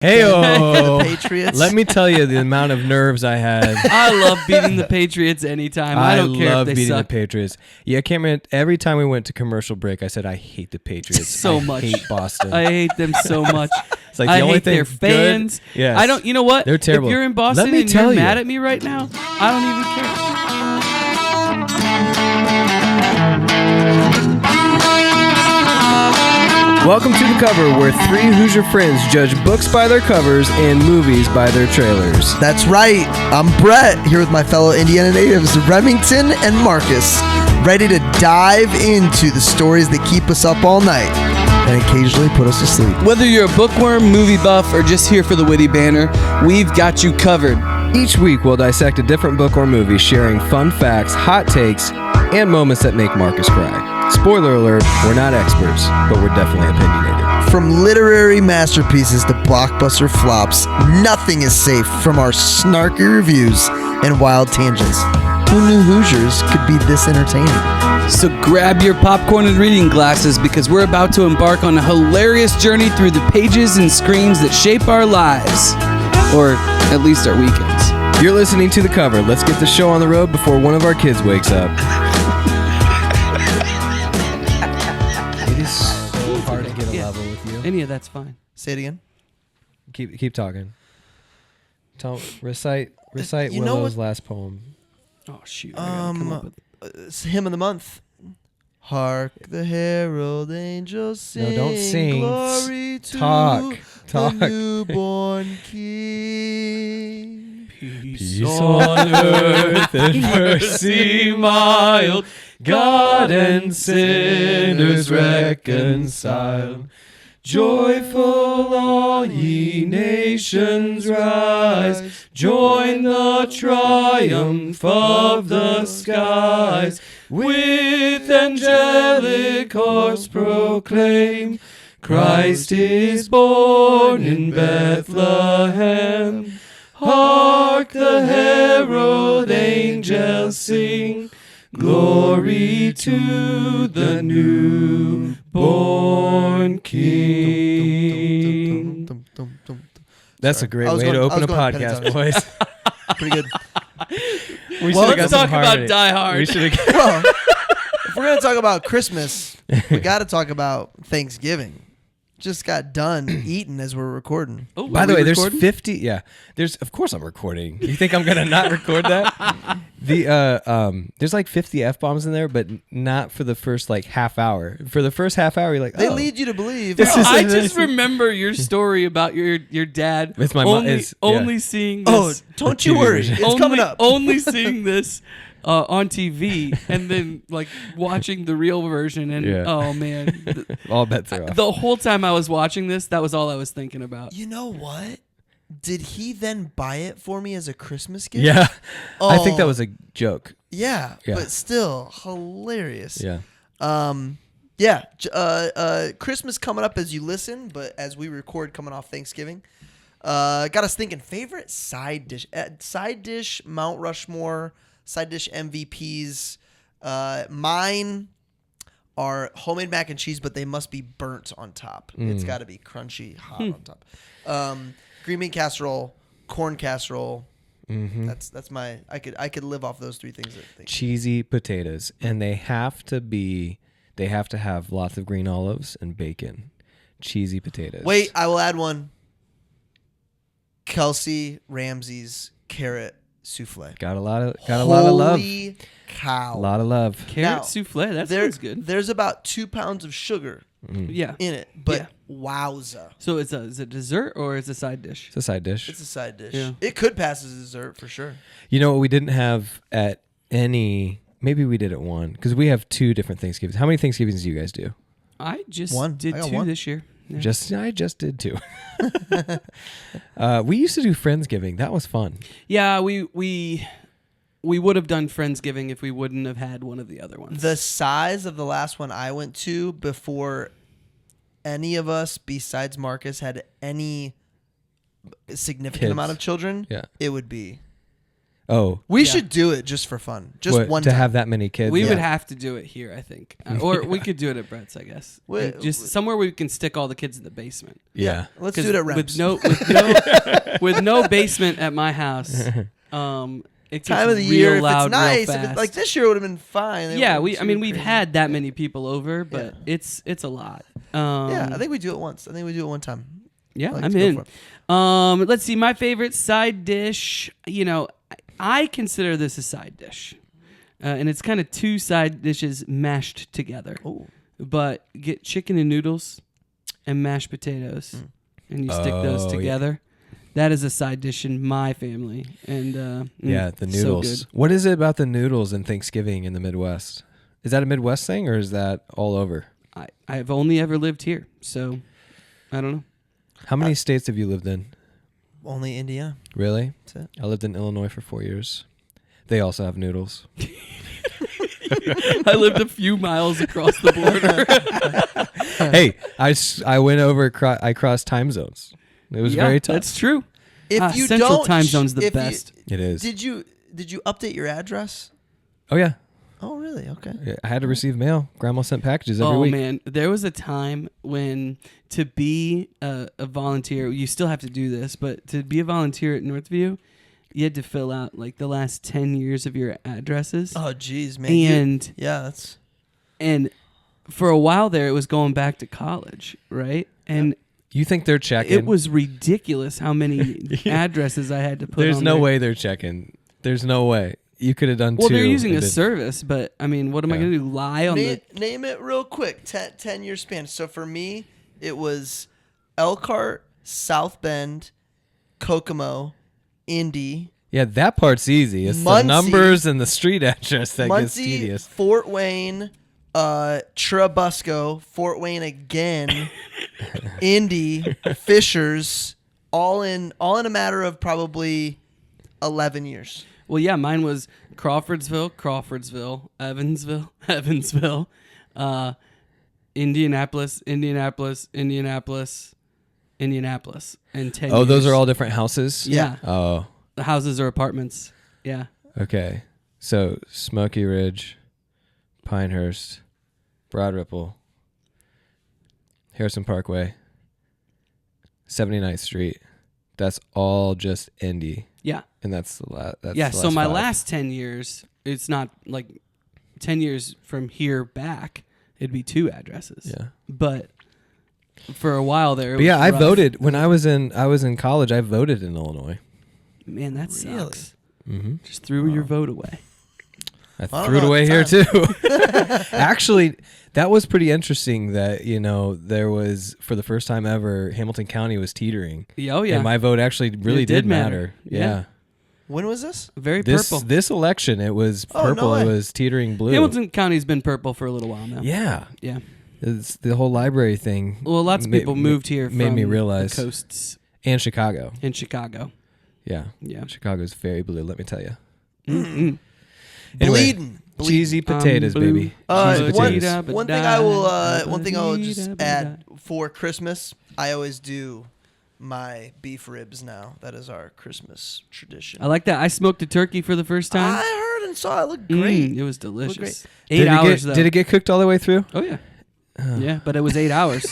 Hey-o. The Patriots. Let me tell you the amount of nerves I had. I love beating the Patriots anytime. I don't care love if they beating suck. the Patriots. Yeah, Cameron, every time we went to commercial break, I said, I hate the Patriots So I much. hate Boston. I hate them so much. It's like the I only hate thing their fans. Good, yes. I don't. You know what? They're terrible. If you're in Boston Let me and tell you're you. mad at me right now, I don't even care. Welcome to The Cover, where three Hoosier friends judge books by their covers and movies by their trailers. That's right. I'm Brett, here with my fellow Indiana natives, Remington and Marcus, ready to dive into the stories that keep us up all night and occasionally put us to sleep. Whether you're a bookworm, movie buff, or just here for the witty banter, we've got you covered. Each week, we'll dissect a different book or movie, sharing fun facts, hot takes, and moments that make Marcus cry. Spoiler alert, we're not experts, but we're definitely opinionated. From literary masterpieces to blockbuster flops, nothing is safe from our snarky reviews and wild tangents. Who knew Hoosiers could be this entertaining? So grab your popcorn and reading glasses because we're about to embark on a hilarious journey through the pages and screens that shape our lives. Or at least our weekends. You're listening to The Cover. Let's get the show on the road before one of our kids wakes up. It is so hard to get a level with you. Any of that's fine. Say it again. Keep talking. Recite You know Willow's what- last poem. Oh shoot! I gotta come up with It's hymn of the month. Hark the herald angels sing. No, don't sing. Glory to Talk. the newborn King. Peace on earth and mercy mild, God and sinners reconciled. Joyful all ye nations rise, join the triumph of the skies. With angelic hosts proclaim, Christ is born in Bethlehem. Hark the herald angels sing, glory to the newborn King. That's a great way to open a podcast, boys. Pretty good. let's talk about Die Hard. We should have. Well, if we're going to talk about Christmas, we got to talk about Thanksgiving. Just got done eating as we're recording. Oh, By are the we way, there's recording? 50. Yeah, of course I'm recording. You think I'm gonna not record that? There's like 50 F-bombs in there, but not for the first like half hour. For the first half hour, you're like, They oh. lead you to believe. I just remember your story about your dad It's my mom. only seeing Oh, this. don't you TV worry. version. It's coming up. Only seeing this on TV and then like watching the real version and Yeah. oh man, All bets are off. the whole time I was watching this, that was all I was thinking about. You know what? Did he then buy it for me as a Christmas gift? Yeah, I think that Oh. was a joke. Yeah, Yeah. but still hilarious. Yeah. Christmas coming up as you listen, but as we record coming off Thanksgiving. Got us thinking favorite side dish. Side dish Mount Rushmore, side dish MVPs. Mine are homemade mac and cheese, but they must be burnt on top. It's got to be crunchy, hot on top. Green bean casserole, corn casserole. Mm-hmm. That's my. I could live off those three things. I think. Cheesy potatoes, and they have to have lots of green olives and bacon. Cheesy potatoes. Wait, I will add one. Kelsey Ramsey's carrot souffle. Got a lot of love. Holy cow! A lot of love. Carrot Now, souffle, that sounds good. There's about 2 pounds of sugar Yeah. in it, but Yeah. wowza. So is it dessert or is it a side dish? It's a side dish. It's a side dish. Yeah. It could pass as a dessert for sure. You know what we didn't have at any? Maybe we did at one because we have 2 different Thanksgivings. How many Thanksgivings do you guys do? I just One. did I got 2 one. this year. Yeah. I just did 2. We used to do Friendsgiving. That was fun. Yeah, we would have done Friendsgiving if we wouldn't have had one of the other ones. The size of the last one I went to before any of us besides Marcus had any significant Kids. amount of children, Yeah. it would be Oh, We Yeah. should do it just for fun. Just what, one to time. have that many kids. We Yeah. would have to do it here, I think, or we could do it at Brett's, I guess. Wait, And just somewhere we can stick all the kids in the basement. Yeah. Let's 'Cause do it at Reps. with no basement at my house. It gets Time of the real year, if loud it's nice. real If fast. it's like this year would have been fine. It yeah, wasn't too we've crazy. had that many people over, but it's a lot. Yeah, I think we do it once. I think we do it one time. Yeah, I'd like I'm to go in. for it. Let's see. My favorite side dish. I consider this a side dish, and it's kind of two side dishes mashed together. Ooh. But get chicken and noodles and mashed potatoes, and you stick those Oh, yeah. together. That is a side dish in my family, and Yeah, the so noodles. good. What is it about the noodles in Thanksgiving in the Midwest? Is that a Midwest thing or is that all over? I've only ever lived here, so I don't know. How many states have you lived in? Only Indiana. Really? That's it. I lived in Illinois for 4 years. They also have noodles. I lived a few miles across the border. Hey, I went over. I crossed time zones. It was very tough. That's true. If you Central don't, time zone's the if you- best. It is. Did you update your address? Oh yeah. Oh, really? Okay. Yeah, I had to receive mail. Grandma sent packages every Oh week. man, there was a time when to be a volunteer, you still have to do this, but to be a volunteer at Northview, you had to fill out like the last 10 years of your addresses. Oh, geez, man. and Yeah, that's. and for a while there, it was going back to college, right? And You think they're checking? it was ridiculous how many addresses I had to put. There's on no there. way they're checking. There's no way. You could have done Well, two. they're using and a did- service, but I mean, what am I Yeah. going to do? Lie on the? Name it real quick. 10-year span. So for me, it was Elkhart, South Bend, Kokomo, Indy, Yeah, that part's easy. It's the Muncie. numbers and the street address that gets Muncie, tedious. Fort Wayne, Churubusco, Fort Wayne again, Indy, Fishers, all in a matter of probably 11 years. Well, yeah, mine was Crawfordsville, Evansville, Indianapolis, and 10 Oh, those years. are all different houses? Yeah. Oh, The houses or apartments. Yeah. okay. So Smoky Ridge, Pinehurst, Broad Ripple, Harrison Parkway, 79th Street. That's all just Indy. Yeah. And that's the last. Yeah. So my 5. last 10 years, it's not like 10 years from here back, it'd be 2 addresses. Yeah. But for a while there, it But yeah, was I rough. voted when I was in college. I voted in Illinois. Man, that Really? sucks. Mm-hmm. Just threw your vote away. I don't threw it know away at here the too. Actually, that was pretty interesting. That there was for the first time ever, Hamilton County was teetering. Yeah, oh yeah. And my vote actually really It did did matter. matter. Yeah. When was this? Very This purple. this election, it was Oh, no purple. way. It was teetering blue. Hamilton County's been purple for a little while now. Yeah. Yeah. It's the whole library thing. Well, lots of people moved here made from me realize. the coasts And Chicago. in Chicago. Yeah. Yeah. Chicago's very blue. Let me tell you. Mm-mm. Anyway, Bleeding. cheesy potatoes, blue. baby. Uh, Cheesy one, potatoes. one thing I will just add for Christmas, I always do my beef ribs now. That is our Christmas tradition. I like that. I smoked a turkey for the first time. I heard and saw it looked great. It was delicious. great. 8 hours though. Did it get cooked all the way through? Oh yeah. Yeah, but it was 8 hours.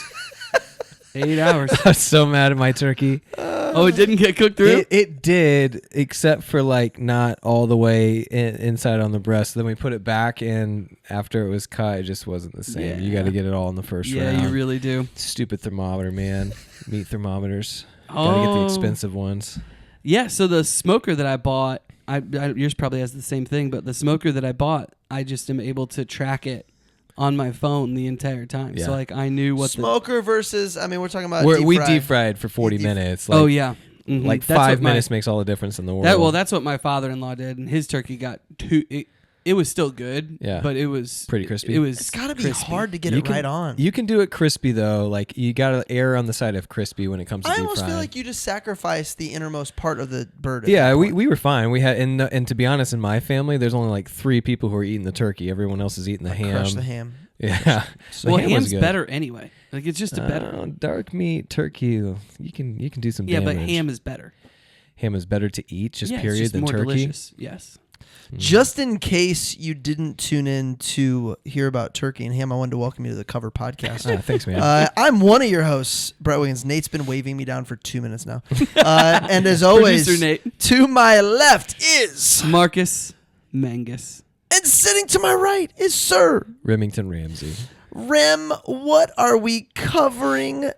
8 hours. I was so mad at my turkey. Oh, it didn't get cooked through? It did, except for like not all the way inside on the breast. Then we put it back in after it was cut. It just wasn't the same. You Yeah. got to get it all in the first Yeah, round. you really do. Stupid thermometer, man. Meat thermometers. Got to get the Oh. expensive ones. Yeah, so the smoker that I bought, yours probably has the same thing, but the smoker that I bought, I just am able to track it on my phone the entire time. Yeah. So like I knew what Smoker versus, I mean, we're talking about We deep deep fried for 40 Deep- minutes. the. Like, Oh yeah. Mhm. Like That's 5 what my- minutes makes all the difference in the world. Well, that's what my father-in-law did, and his turkey got two. It was still good, Yeah. but it was Pretty crispy. It was. It's got to be crispy. hard to get You it can- right on. You can do it crispy though. Like you got to err on the side of crispy when it comes to I deep almost frying. feel like you just sacrifice the innermost part of the bird. at Yeah, that we point. were fine. We had and to be honest, in my family, there's only like 3 people who are eating the turkey. Everyone else is eating the ham. Crush the ham. Yeah, The Well, ham was ham's good. better anyway. Like it's just a better. Dark meat turkey. You can do some. Yeah, but damage. ham is better. ham is better to eat, just Yeah, it's period, just than more turkey. delicious. Yes. Just in case you didn't tune in to hear about turkey and ham, I wanted to welcome you to the Cover Podcast. Thanks, man. I'm one of your hosts, Brett Wiggins. Nate's been waving me down for 2 minutes now. And as always, Producer Nate. to my left is, Marcus Mangus. and sitting to my right is Sir Remington Ramsey. Rem. What are we covering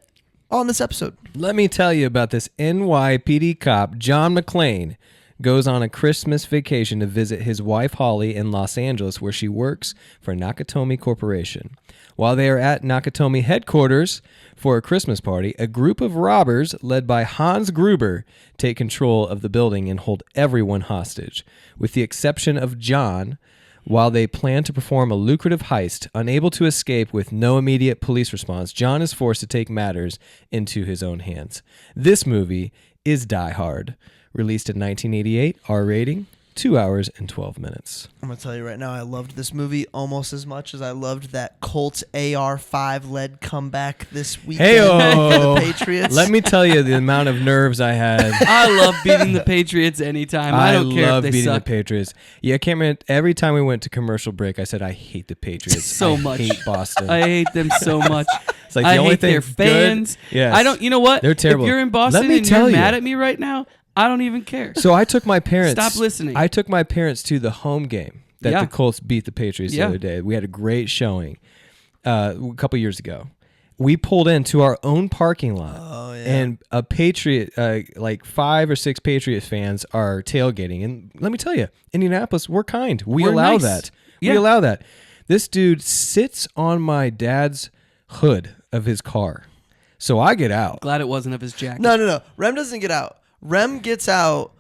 on this episode? Let me tell you about this NYPD cop, John McClane, goes on a Christmas vacation to visit his wife Holly in Los Angeles, where she works for Nakatomi Corporation. While they are at Nakatomi headquarters for a Christmas party, a group of robbers led by Hans Gruber take control of the building and hold everyone hostage, with the exception of John. While they plan to perform a lucrative heist, unable to escape with no immediate police response, John is forced to take matters into his own hands. This movie is Die Hard. Released in 1988, R rating, 2 hours and 12 minutes. I'm going to tell you right now, I loved this movie almost as much as I loved that Colts AR-5 led comeback this weekend for the Patriots. Let me tell you the amount of nerves I had. I love beating the Patriots anytime. I don't care love if they beating suck. the Patriots. Yeah, I can't remember. Every time we went to commercial break, I said, I hate the Patriots. So I much. hate Boston. I hate them so much. It's like the I only hate thing their good- fans. Yes. I don't. You know what? They're terrible. If you're in Let Boston me and tell you're you. mad at me right now, I don't even care. So I took my parents. Stop listening. I took my parents to the home game that Yeah. the Colts beat the Patriots Yeah. the other day. We had a great showing a couple years ago. We pulled into our own parking lot, and a Patriot, like 5 or 6 Patriot fans are tailgating. And let me tell you, Indianapolis, we're kind. We're allow nice. that. Yeah. We allow that. This dude sits on my dad's hood of his car. So I get out. Glad it wasn't of his jacket. No. Rem doesn't get out. Rem gets out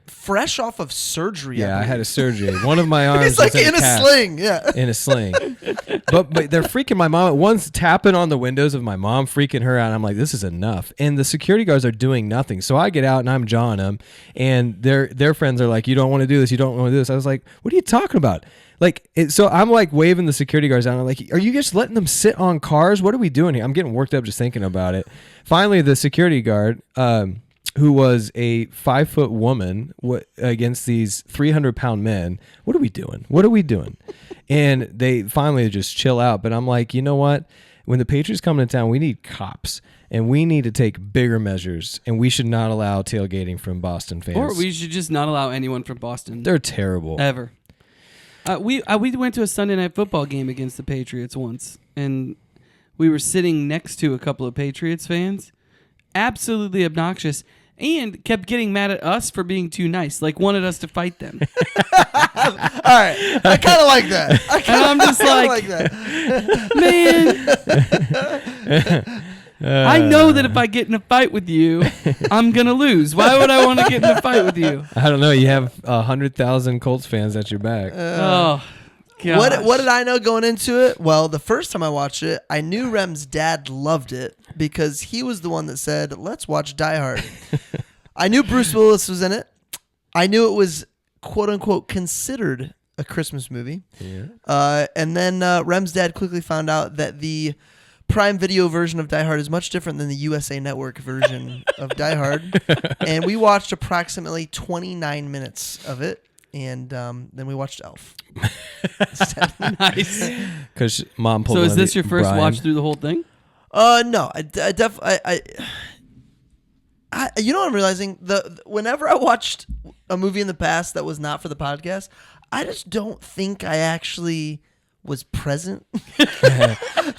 fresh off of surgery. Yeah, I believe. had a surgery. One of my arms He's like was in a cast. sling. Yeah. In a sling. but they're freaking my mom. One's tapping on the windows of my mom, freaking her out. I'm like, this is enough. And the security guards are doing nothing. So I get out and I'm jawing them. And their friends are like, you don't want to do this. You don't want to do this. I was like, what are you talking about? So I'm like waving the security guards down. I'm like, are you just letting them sit on cars? What are we doing here? I'm getting worked up just thinking about it. Finally, the security guard, who was a 5-foot woman against these 300-pound men. What are we doing? What are we doing? And they finally just chill out. But I'm like, you know what? When the Patriots come to town, we need cops. And we need to take bigger measures. And we should not allow tailgating from Boston fans. Or we should just not allow anyone from Boston They're terrible. ever. We went to a Sunday night football game against the Patriots once, and we were sitting next to a couple of Patriots fans. Absolutely obnoxious. And kept getting mad at us for being too nice. Like, wanted us to fight them. All right. I kind of like that. And I'm just like that. Man, I know that if I get in a fight with you, I'm going to lose. Why would I want to get in a fight with you? I don't know. You have 100,000 Colts fans at your back. Oh, gosh. What did I know going into it? Well, the first time I watched it, I knew Rem's dad loved it because he was the one that said, let's watch Die Hard. I knew Bruce Willis was in it. I knew it was, quote unquote, considered a Christmas movie. Yeah. And then Rem's dad quickly found out that the Prime Video version of Die Hard is much different than the USA Network version of Die Hard. And we watched approximately 29 minutes of it. And then we watched Elf. Nice. Because mom pulled So one is of this the- your first Brian. watch through the whole thing? No, I you know what I'm realizing? Whenever I watched a movie in the past that was not for the podcast, I just don't think I actually was present.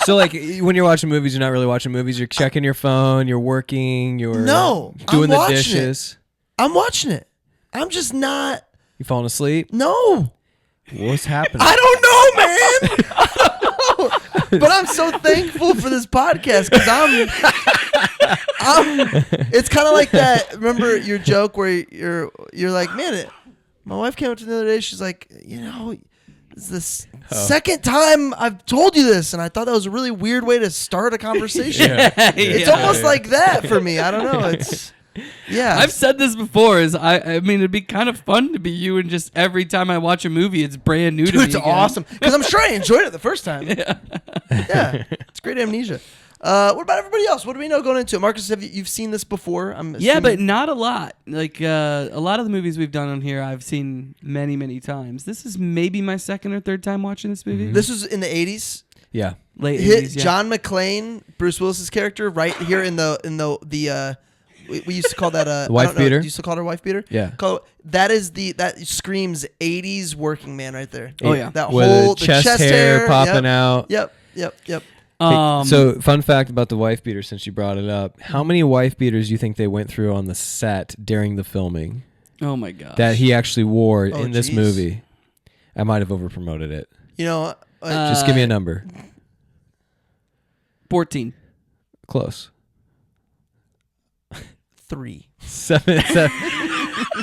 So, like, when you're watching movies, you're not really watching movies. You're checking your phone. You're working. You're No, doing I'm the watching dishes. I'm watching it. I'm just not. You falling asleep? No. What's happening? I don't know, man. I don't know. But I'm so thankful for this podcast because it's kind of like that. Remember your joke where you're like, man, my wife came up to me the other day. She's like, it's the second time I've told you this, and I thought that was a really weird way to start a conversation. It's almost like that for me. I don't know. It's I've said this before. I mean, it'd be kind of fun to be you, and just every time I watch a movie, it's brand new to me. It's again. awesome because I'm sure I enjoyed it the first time. Yeah, it's great amnesia. What about everybody else? What do we know going into it? Marcus, you've seen this before? I'm Yeah, but assuming. not a lot. Like a lot of the movies we've done on here, I've seen many, many times. This is maybe my second or third time watching this movie. This was in the 80s. Yeah. Late Hit 80s, yeah. John McClane, Bruce Willis's character, right here in the we used to call that a wife beater. You used to call her wife beater. Yeah. That screams 80s working man right there. Oh, yeah. That With whole the chest hair popping out. Yep. So, fun fact about the wife beater, since you brought it up, how many wife beaters do you think they went through on the set during the filming Oh my gosh. that he actually wore in this geez. movie? I might have over-promoted it. You know, Just give me a number. 14. Close. 3. Seven.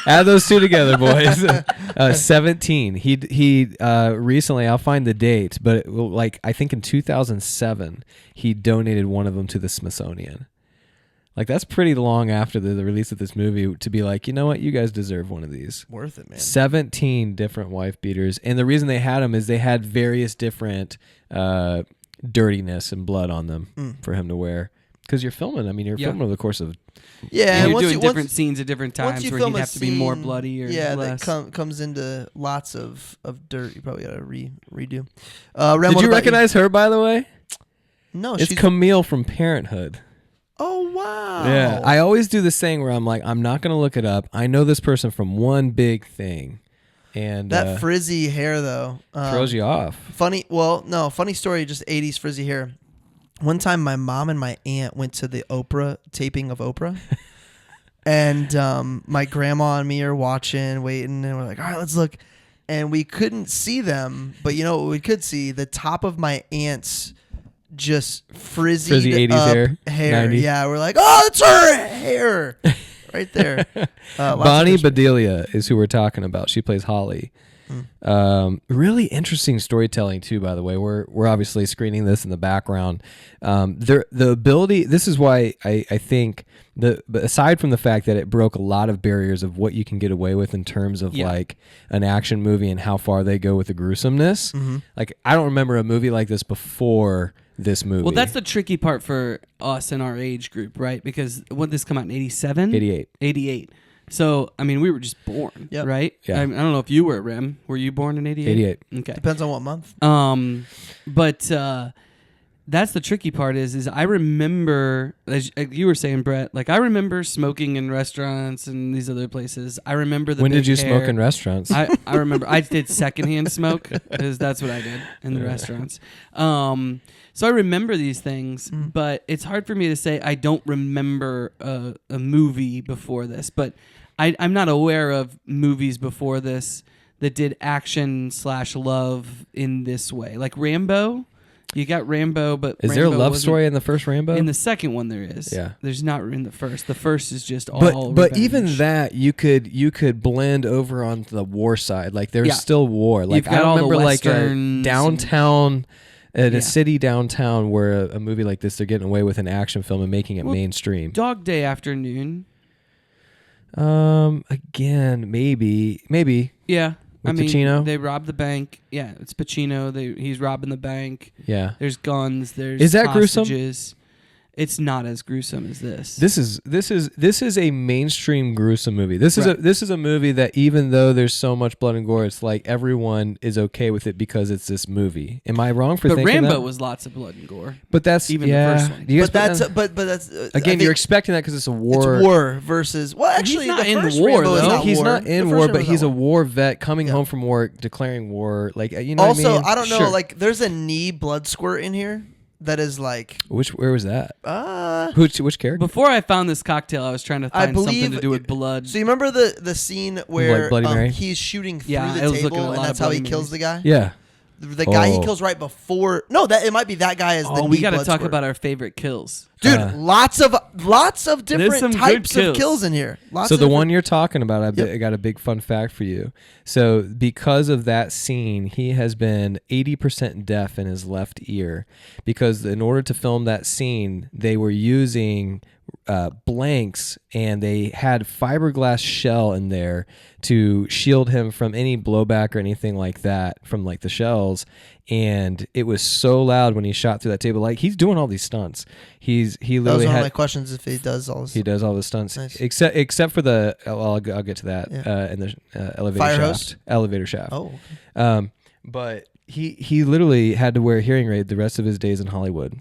Add those two together, boys. 17. He recently, I'll find the date, but I think in 2007, he donated one of them to the Smithsonian. Like, that's pretty long after the release of this movie to be like, you know what, you guys deserve one of these. Worth it, man. 17 different wife beaters, and the reason they had them is they had various different dirtiness and blood on them for him to wear. Because you're filming. I mean, you're filming over the course of. Yeah, And and you're doing different scenes at different once times you where film he'd a have to be more scene, bloody or that less. comes into lots of dirt. You probably gotta redo. Did you recognize her, by the way? No, It's she's. Camille from Parenthood. Oh wow. Yeah, I always do this thing where I'm like, I'm not gonna look it up. I know this person from one big thing, and that frizzy hair though throws you off. Funny story. Just 80s frizzy hair. One time, my mom and my aunt went to the Oprah taping of Oprah, and my grandma and me are watching, waiting, and we're like, all right, let's look. And we couldn't see them, but you know what we could see? The top of my aunt's just frizzy 80s up hair. 90s. Yeah, we're like, oh, it's her hair right there. Bonnie Bedelia is who we're talking about. She plays Holly. Really interesting storytelling too, by the way. We're obviously screening this in the background. The ability, this is why I think but aside from the fact that it broke a lot of barriers of what you can get away with in terms of like an action movie and how far they go with the gruesomeness. Like, I don't remember a movie like this before this movie. Well, that's the tricky part for us in our age group, right? Because when this come out in 87? 88. 88. So, I mean, we were just born, right? Yeah. I don't know if you were, Rem. Were you born in 88? 88. Okay. Depends on what month. But that's the tricky part is I remember, as you were saying, Brett, like I remember smoking in restaurants and these other places. I remember the When big did you hair. smoke in restaurants? I remember I did secondhand smoke because that's what I did in the restaurants. So I remember these things, but it's hard for me to say I don't remember a movie before this. But I'm not aware of movies before this that did action/love in this way. Like Rambo. You got Rambo, but is there a love story in the first Rambo? In the second one, there is. Yeah, there's not in the first. The first is just all. But revenge. even that, you could blend over onto the war side. Like there's still war. Like You've got I all the remember like a westerns downtown, at a city downtown where a movie like this, they're getting away with an action film and making it mainstream. Dog Day Afternoon. Again, maybe. Yeah. With Pacino? They rob the bank. Yeah, it's Pacino. He's robbing the bank. Yeah. There's guns. There's Is that hostages. gruesome? It's not as gruesome as this. This is a mainstream gruesome movie. This is a movie that even though there's so much blood and gore, it's like everyone is okay with it because it's this movie. Am I wrong for but thinking Rambo that? was lots of blood and gore. But that's even the first one. You guys But that's again, you're expecting that because it's a war. It's war versus actually He's not the in first war, Rambo is though. not He's war. not The in first war, Rambo but is he's not a war vet coming home from war, declaring war. Like you know. Also, what I mean? I don't know. Sure. Like, there's a knee blood squirt in here that is like. Where was that? Which character? Before I found this cocktail, I was trying to find something to do with blood. So you remember the scene where Bloody Mary? he's shooting through Yeah, I the was looking at a table, lot and that's of how he Bloody kills the guy. Yeah. The guy he Oh. kills right before. No, it might be that guy as the knee we got to blood talk squirt. about our favorite kills. Dude, lots of some different good types of kills. kills in here. Lots So of the different- one you're talking about, Yep. I got a big fun fact for you. So because of that scene, he has been 80% deaf in his left ear because in order to film that scene, they were using blanks and they had fiberglass shell in there to shield him from any blowback or anything like that from like the shells. And it was so loud when he shot through that table. Like he's doing all these stunts. He That was literally one of had my questions. If he does all this, he does all the stunts Nice. except for the. Well, I'll get to that Yeah. in the elevator Fire shaft. hose? Elevator shaft. Oh, okay. But he literally had to wear a hearing aid the rest of his days in Hollywood.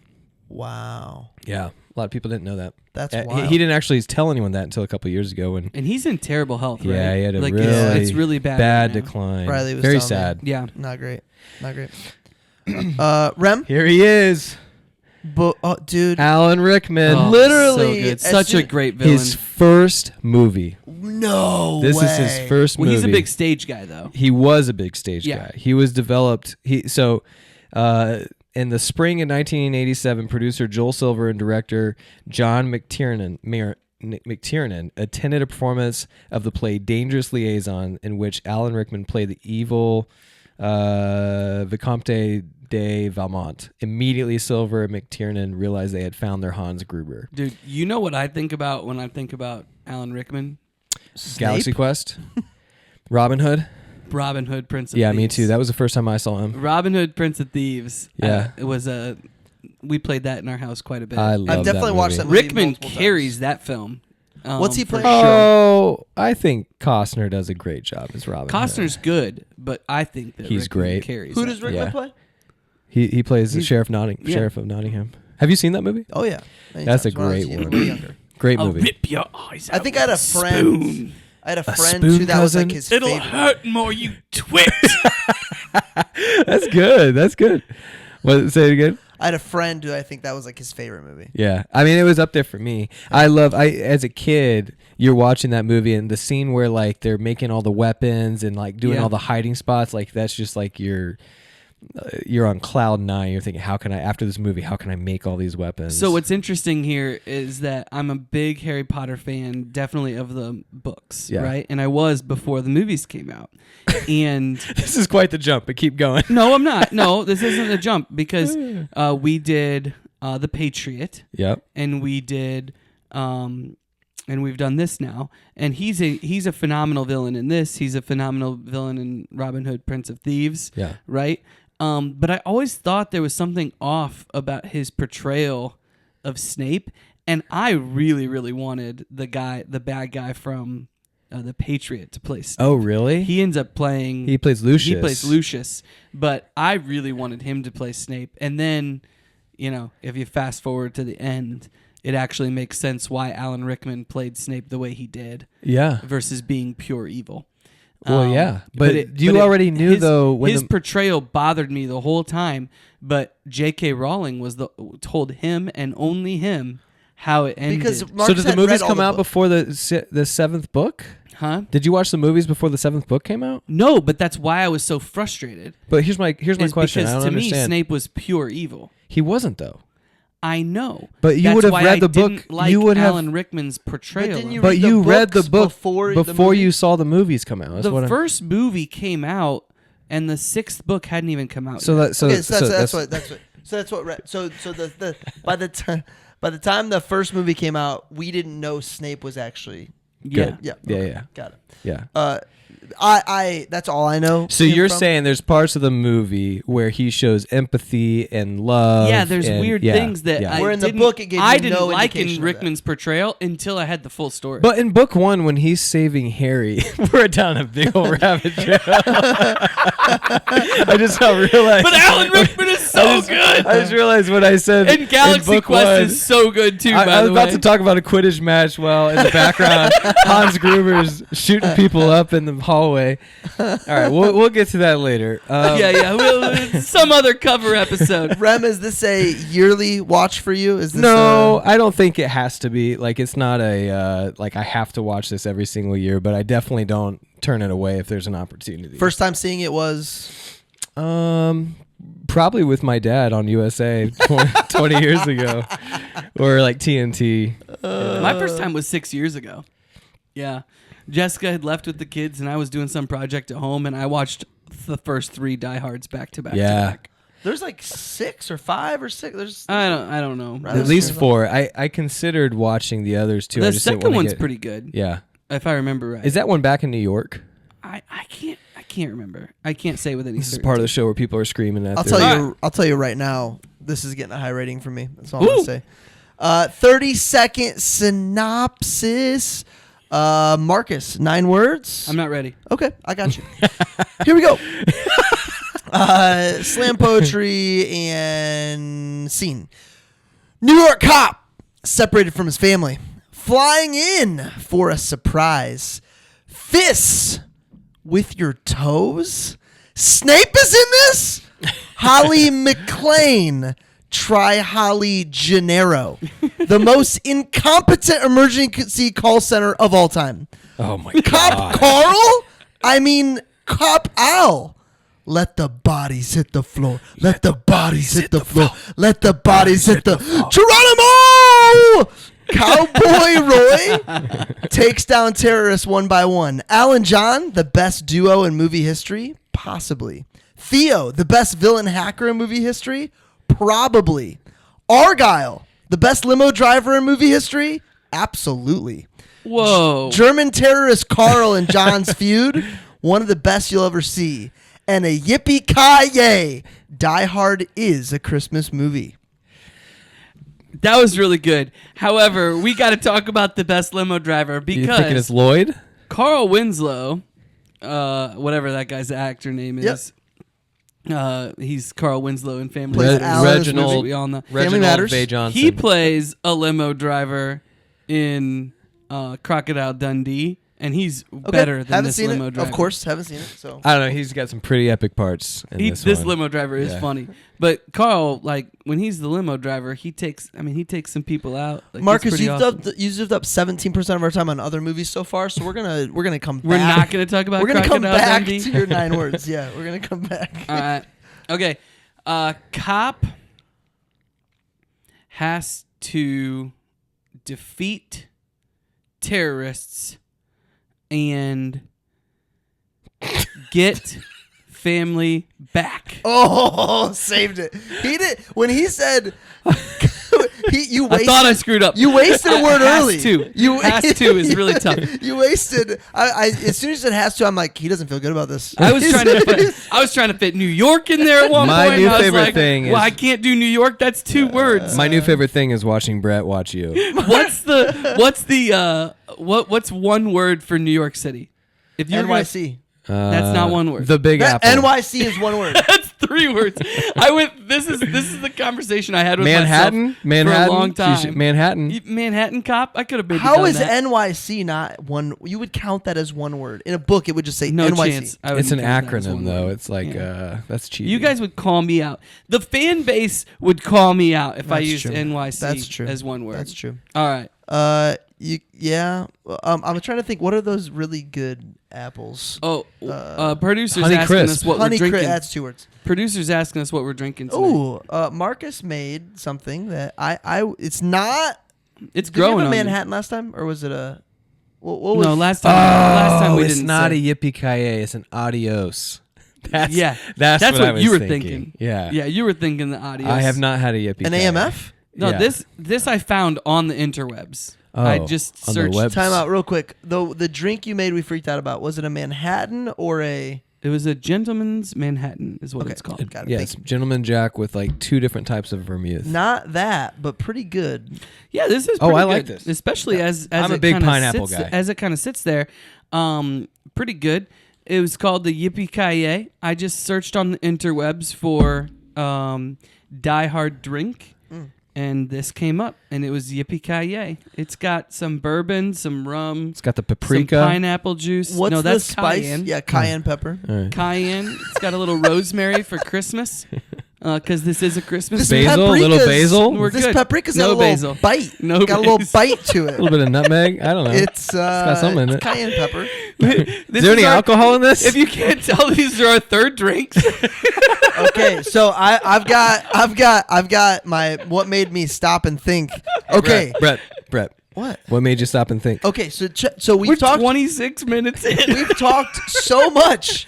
Wow, Yeah, a lot of people didn't know that. that's He wild. didn't actually tell anyone that until a couple years ago when. And he's in terrible health, right? Yeah, he had a like really it's really bad. bad right now. decline. Riley was Very telling me. sad. Yeah. Not great. Not great. Rem, Here he is, dude. Alan Rickman. Oh, Literally, so good. as Such a soon- great villain. His first movie. No This way. is his first Well, movie. he's a big stage guy, though. He was a big stage Yeah. guy. He was developed. In the spring of 1987, producer Joel Silver and director John McTiernan attended a performance of the play Dangerous Liaison, in which Alan Rickman played the evil Vicomte de Valmont. Immediately, Silver and McTiernan realized they had found their Hans Gruber. Dude, you know what I think about when I think about Alan Rickman? Galaxy Quest, Robin Hood. Robin Hood, Prince of Yeah, Thieves. me too. That was the first time I saw him. Robin Hood, Prince of Thieves. Yeah. It was we played that in our house quite a bit. I love I've definitely that watched movie. that movie Rickman multiple carries times. that film. What's he for playing? Sure. Oh, I think Costner does a great job as Robin Hood. Costner's good, but I think that He's Rickman great. carries Who that does film. Rickman Yeah. play? He plays the He's- sheriff yeah. sheriff of Nottingham. Have you seen that movie? Oh yeah, Many That's a times when I was great even one. younger. Great I'll movie. rip your eyes out I think I had with a friend. spoon. I had a friend spoon too that was like cousin? his It'll favorite. hurt more, you twit. That's good. That's good. What? Say it again. I had a friend who I think that was like his favorite movie. Yeah, I mean it was up there for me. I as a kid, you're watching that movie and the scene where like they're making all the weapons and like doing Yeah. all the hiding spots. Like that's just like you're on cloud nine. You're thinking, how can I after this movie? How can I make all these weapons? So what's interesting here is that I'm a big Harry Potter fan, definitely of the books, Yeah. right? And I was before the movies came out. And this is quite the jump. But keep going. no, I'm not. No, this isn't a jump because we did The Patriot, Yep. and we did and we've done this now. And he's a phenomenal villain in this. He's a phenomenal villain in Robin Hood, Prince of Thieves. Yeah. Right? But I always thought there was something off about his portrayal of Snape, and I really, really wanted the bad guy from The Patriot to play Snape. Oh, really? He ends up playing. He plays Lucius. He plays Lucius, but I really wanted him to play Snape. And then, if you fast forward to the end, it actually makes sense why Alan Rickman played Snape the way he did Yeah. versus being pure evil. Well, yeah, but you it- already knew his, though when his the, portrayal bothered me the whole time. But J.K. Rowling told him and only him how it ended. Because so Marcus did the had movies read all come the out books. before the seventh book? huh? Did you watch the movies before the seventh book came out? No, but that's why I was so frustrated. But here's my is question. Because I don't to understand. me, Snape was pure evil. He wasn't though. I know, But you That's would have why read I the book. didn't like You would have. Alan Rickman's portrayal. didn't of you it. But read the you read the books book before the before movie? you saw the movies come out. That's The what I'm- first movie came out, and the sixth book hadn't even come out. So yet. that so, Okay, so that's what. So the by the time the first movie came out, we didn't know Snape was actually. yeah. Yeah. Yeah, okay, yeah. Got it. Yeah. I that's all I know. So him you're from. saying there's parts of the movie where he shows empathy and love. Yeah, there's and- weird yeah, things that yeah. I Where in the didn't- book it gave I you didn't no like indication in of that. Rickman's portrayal until I had the full story. But in book one, when he's saving Harry, we're down a big old rabbit trail. I just now realized. But Alan Rickman is so good. I just realized what I said. And Galaxy in book Quest one. is so good too. I by was the about way, to talk about a Quidditch match while in the background Hans Gruber's shooting people up in the hallway. All right, we'll get to that later. yeah. We'll, some other cover episode. Rem, is this a yearly watch for you? Is this No, I don't think it has to be. Like, it's not a like I have to watch this every single year, but I definitely don't turn it away if there's an opportunity. first time seeing it was? Probably with my dad on USA 20 years ago. or like TNT. My first time was 6 years ago. Yeah. Jessica had left with the kids, and I was doing some project at home, and I watched the first 3 Die Hards back to back to Yeah. back. There's like 6 or 5 or 6. There's I don't know. Right. At least 4. I considered watching the others too. I The just didn't second wanna one's get- pretty good, Yeah. if I remember right. Is that one back in New York? I can't remember. I can't say with any This is certainty. part of the show where people are screaming at I'll tell you right now. This is getting a high rating for me. That's all I'm Ooh. gonna say. 30-second synopsis. Marcus, 9 words. I'm not ready. Okay, I got you. Here we go. Slam poetry and scene. New York cop separated from his family, flying in for a surprise. Fists with your toes? Snape is in this? Holly McClane. Try Holly Gennaro. The most incompetent emergency call center of all time. Oh my Cop Carl? I mean, Cop Al. Let the bodies hit the floor. Let the bodies hit the floor. Let the bodies hit the Geronimo! Cowboy Roy takes down terrorists one by one. Al and John, the best duo in movie history? Possibly. Theo, the best villain hacker in movie history? Probably. Argyle, the best limo driver in movie history? Absolutely. Whoa. German terrorist Carl and John's feud, one of the best you'll ever see. And a yippee-ki-yay, Die Hard is a Christmas movie. That was really good. However, we got to talk about the best limo driver You thinking because it's Lloyd? Carl Winslow, whatever that guy's actor name is. He's Carl Winslow in Family Plays Matters. Al in this Reginald. movie. We all know. Reginald Matters. V. Johnson. He plays a limo driver in Crocodile Dundee, and he's better than haven't this seen limo it. driver. Of course, haven't seen it. So I don't know. He's got some pretty epic parts in This one. limo driver is Yeah. funny, but Carl, like when he's the limo driver, he takes some people out. Like, Marcus, it's pretty awesome. you've used up 17% of our time on other movies so far. So we're gonna come back. We're not going to talk about We're gonna come Crocodile back Dundee. to your 9 words. Yeah, we're gonna come back. All right. Okay. Cop has to defeat terrorists and get family back. Oh, saved it. He did when he said you I wasted. thought I screwed up. You wasted a word Has early. to. You Has to is really tough. You wasted. I as soon as it has to, I'm like, he doesn't feel good about this. I was trying to fit New York in there at one My point. new and I was favorite like, thing well, is- I can't do New York. That's 2 words. My new favorite thing is watching Brett watch you. What's one word for New York City? If you're gonna- NYC. That's not one word. The Big That Apple. NYC is one word. That's 3 words. I went. This is the conversation I had with Manhattan. myself for a long You time. should- Manhattan. Manhattan cop. I could have maybe How done is that. NYC not one? You would count that as one word in a book. It would just say No NYC. chance. I It's an wouldn't count that as acronym one though. word. It's like Yeah. that's cheap. You guys would call me out. The fan base would call me out if I That's used true. NYC That's true. as one word. That's true. All right. Yeah. I'm trying to think. What are those really good apples? Oh, producers Honey asking Crisp. us what Honey we're drinking. Crisp. That's 2 words. Producers asking us what we're drinking tonight. Ooh, Marcus made something that I. It's not. It's Did you have growing a on me. Manhattan last time, or was it a? What was? No, last time we it's didn't not say. a yippee ki yay. It's an adios. That's That's what, I was you were thinking. thinking. Yeah. Yeah, you were thinking the audio. I have not had a yippee. An AMF. No, Yeah. this I found on the interwebs. Oh, I just on the searched. web. Time out, real quick. The drink you made, we freaked out about. Was it a Manhattan or a? It was a gentleman's Manhattan, is what Okay. it's called. Got it. Yes, Thank you. Gentleman Jack with like 2 different types of vermouth. Not that, but pretty good. Yeah, this is. Oh, pretty I like good, this. especially as I'm a it big kinda pineapple sits, guy. As it kind of sits there, pretty good. It was called the Yippee Ki-Yay. I just searched on the interwebs for Die Hard drink. And this came up, and it was Yippee Ki-Yay. It's got some bourbon, some rum, It's got the some paprika. pineapple juice. What's no, that's the spice? cayenne. Yeah, cayenne pepper. All right. Cayenne. It's got a little rosemary for Christmas. Because this is a Christmas This movie. Basil, little basil. We're This good. paprika's No got a little basil. bite. No got a little basil. bite to A it. little bit of nutmeg. I don't know. It's got something in it's it. cayenne pepper. This is there any alcohol in this? If you can't tell, these are our third drinks. Okay, so I've got my what made me stop and think. Okay, Brett. what? What made you stop and think? Okay, so We're we've talked. 26 minutes in. We've talked so much.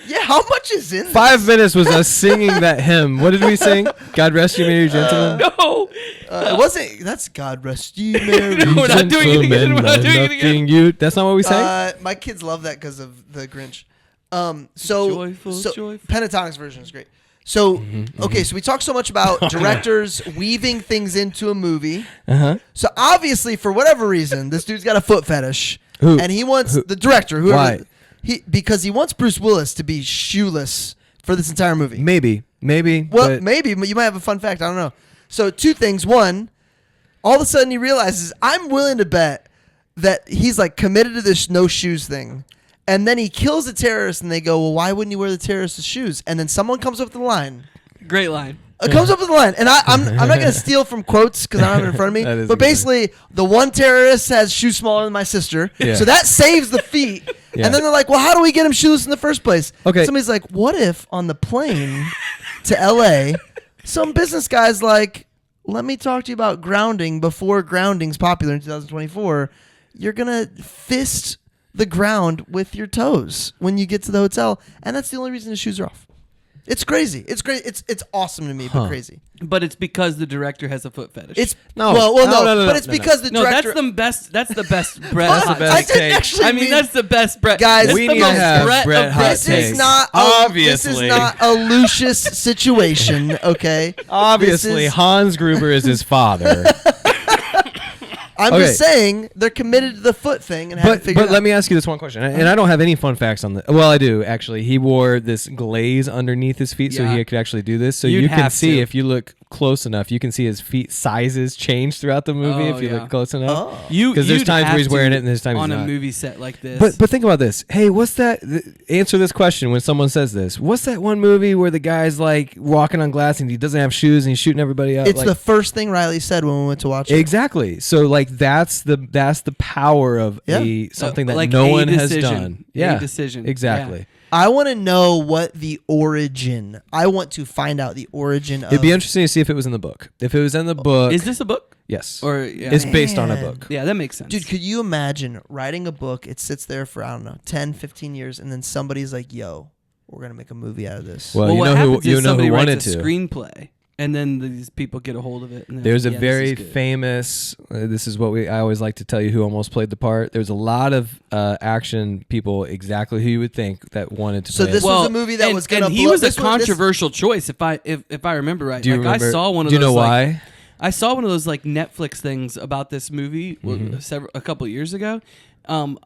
Yeah, how much is in this? 5 minutes was us singing that hymn. What did we sing? God rest you, Mary gentlemen. No. It wasn't. That's God rest ye merry. No, we're not doing it again. We're not doing it again. That's not what we sang? My kids love that because of the Grinch. Joyful. Pentatonic's version is great. So, okay, so we talk so much about directors weaving things into a movie. Uh-huh. So obviously, for whatever reason, this dude's got a foot fetish, Who? and he wants the director, whoever, Why? because he wants Bruce Willis to be shoeless for this entire movie. Maybe. Well, but maybe, but you might have a fun fact. I don't know. So, two things. One, all of a sudden he realizes, I'm willing to bet that he's like committed to this no shoes thing. And then he kills a terrorist and they go, well, why wouldn't you wear the terrorist's shoes? And then someone comes up with the line. Great line. Comes up with the line. And I'm not going to steal from quotes because I don't have it in front of me. That is But a good basically, the one terrorist has shoes smaller than my sister. Yeah. So that saves the feet. Yeah. And then they're like, well, how do we get him shoeless in the first place? Okay. Somebody's like, what if on the plane to L.A., some business guy's like, let me talk to you about grounding before grounding's popular in 2024. You're going to fist the ground with your toes when you get to the hotel. And that's the only reason his shoes are off. It's crazy. It's great. It's awesome to me, but crazy. But it's because the director has a foot fetish. It's No. no, No, but it's because the no, director. that's the best Brett. That's hot the best I take. didn't take. actually. I mean, that's the best Brett. Guys, That's we the need to most have Brett Brett of hot Brett this takes. is not Obviously. This is not a Lucius situation. Okay. Obviously, This is- Hans Gruber is his father. I'm Okay. just saying they're committed to the foot thing and haven't But figured it out. let me ask you this one question, and I don't have any fun facts on the. Well, I do actually. He wore this glaze underneath his feet so Yeah. he could actually do this. So You'd you can have see to. if you look close enough, you can see his feet sizes change throughout the movie Oh, if you yeah. look close enough. Oh. Because there's You'd times where have he's wearing to it and there's times on he's a not. movie set like this. But think about this. Hey, what's that? Answer this question when someone says this. What's that one movie where the guy's like walking on glass and he doesn't have shoes and he's shooting everybody up? It's like, the first thing Riley said when we went to watch it. exactly. So like that's the power of something that like no a one has decision. done. A Yeah, decision. Exactly. I want to know what the origin. I want to find out the origin of. It'd be interesting to see if it was in the book. If it was in the book, Is this a book? yes, Or yeah. it's based on a Man. book. Yeah, that makes sense. Dude, could you imagine writing a book? It sits there for, I don't know, 10, 15 years, and then somebody's like, yo, we're going to make a movie out of this. Well, you what know happens who you is know somebody who wanted writes a to. screenplay, and then these people get a hold of it. And they're There's a like, yeah, very this is good. famous. This is what I always like to tell you who almost played the part. There's a lot of action people exactly who you would think that wanted to. So play this it. was a movie that and, was gonna and he blow- was a this was- this- controversial choice if I remember right. Do you like remember? I saw one of do you those. know like, why? I saw one of those like Netflix things about this movie Mm-hmm. a couple years ago.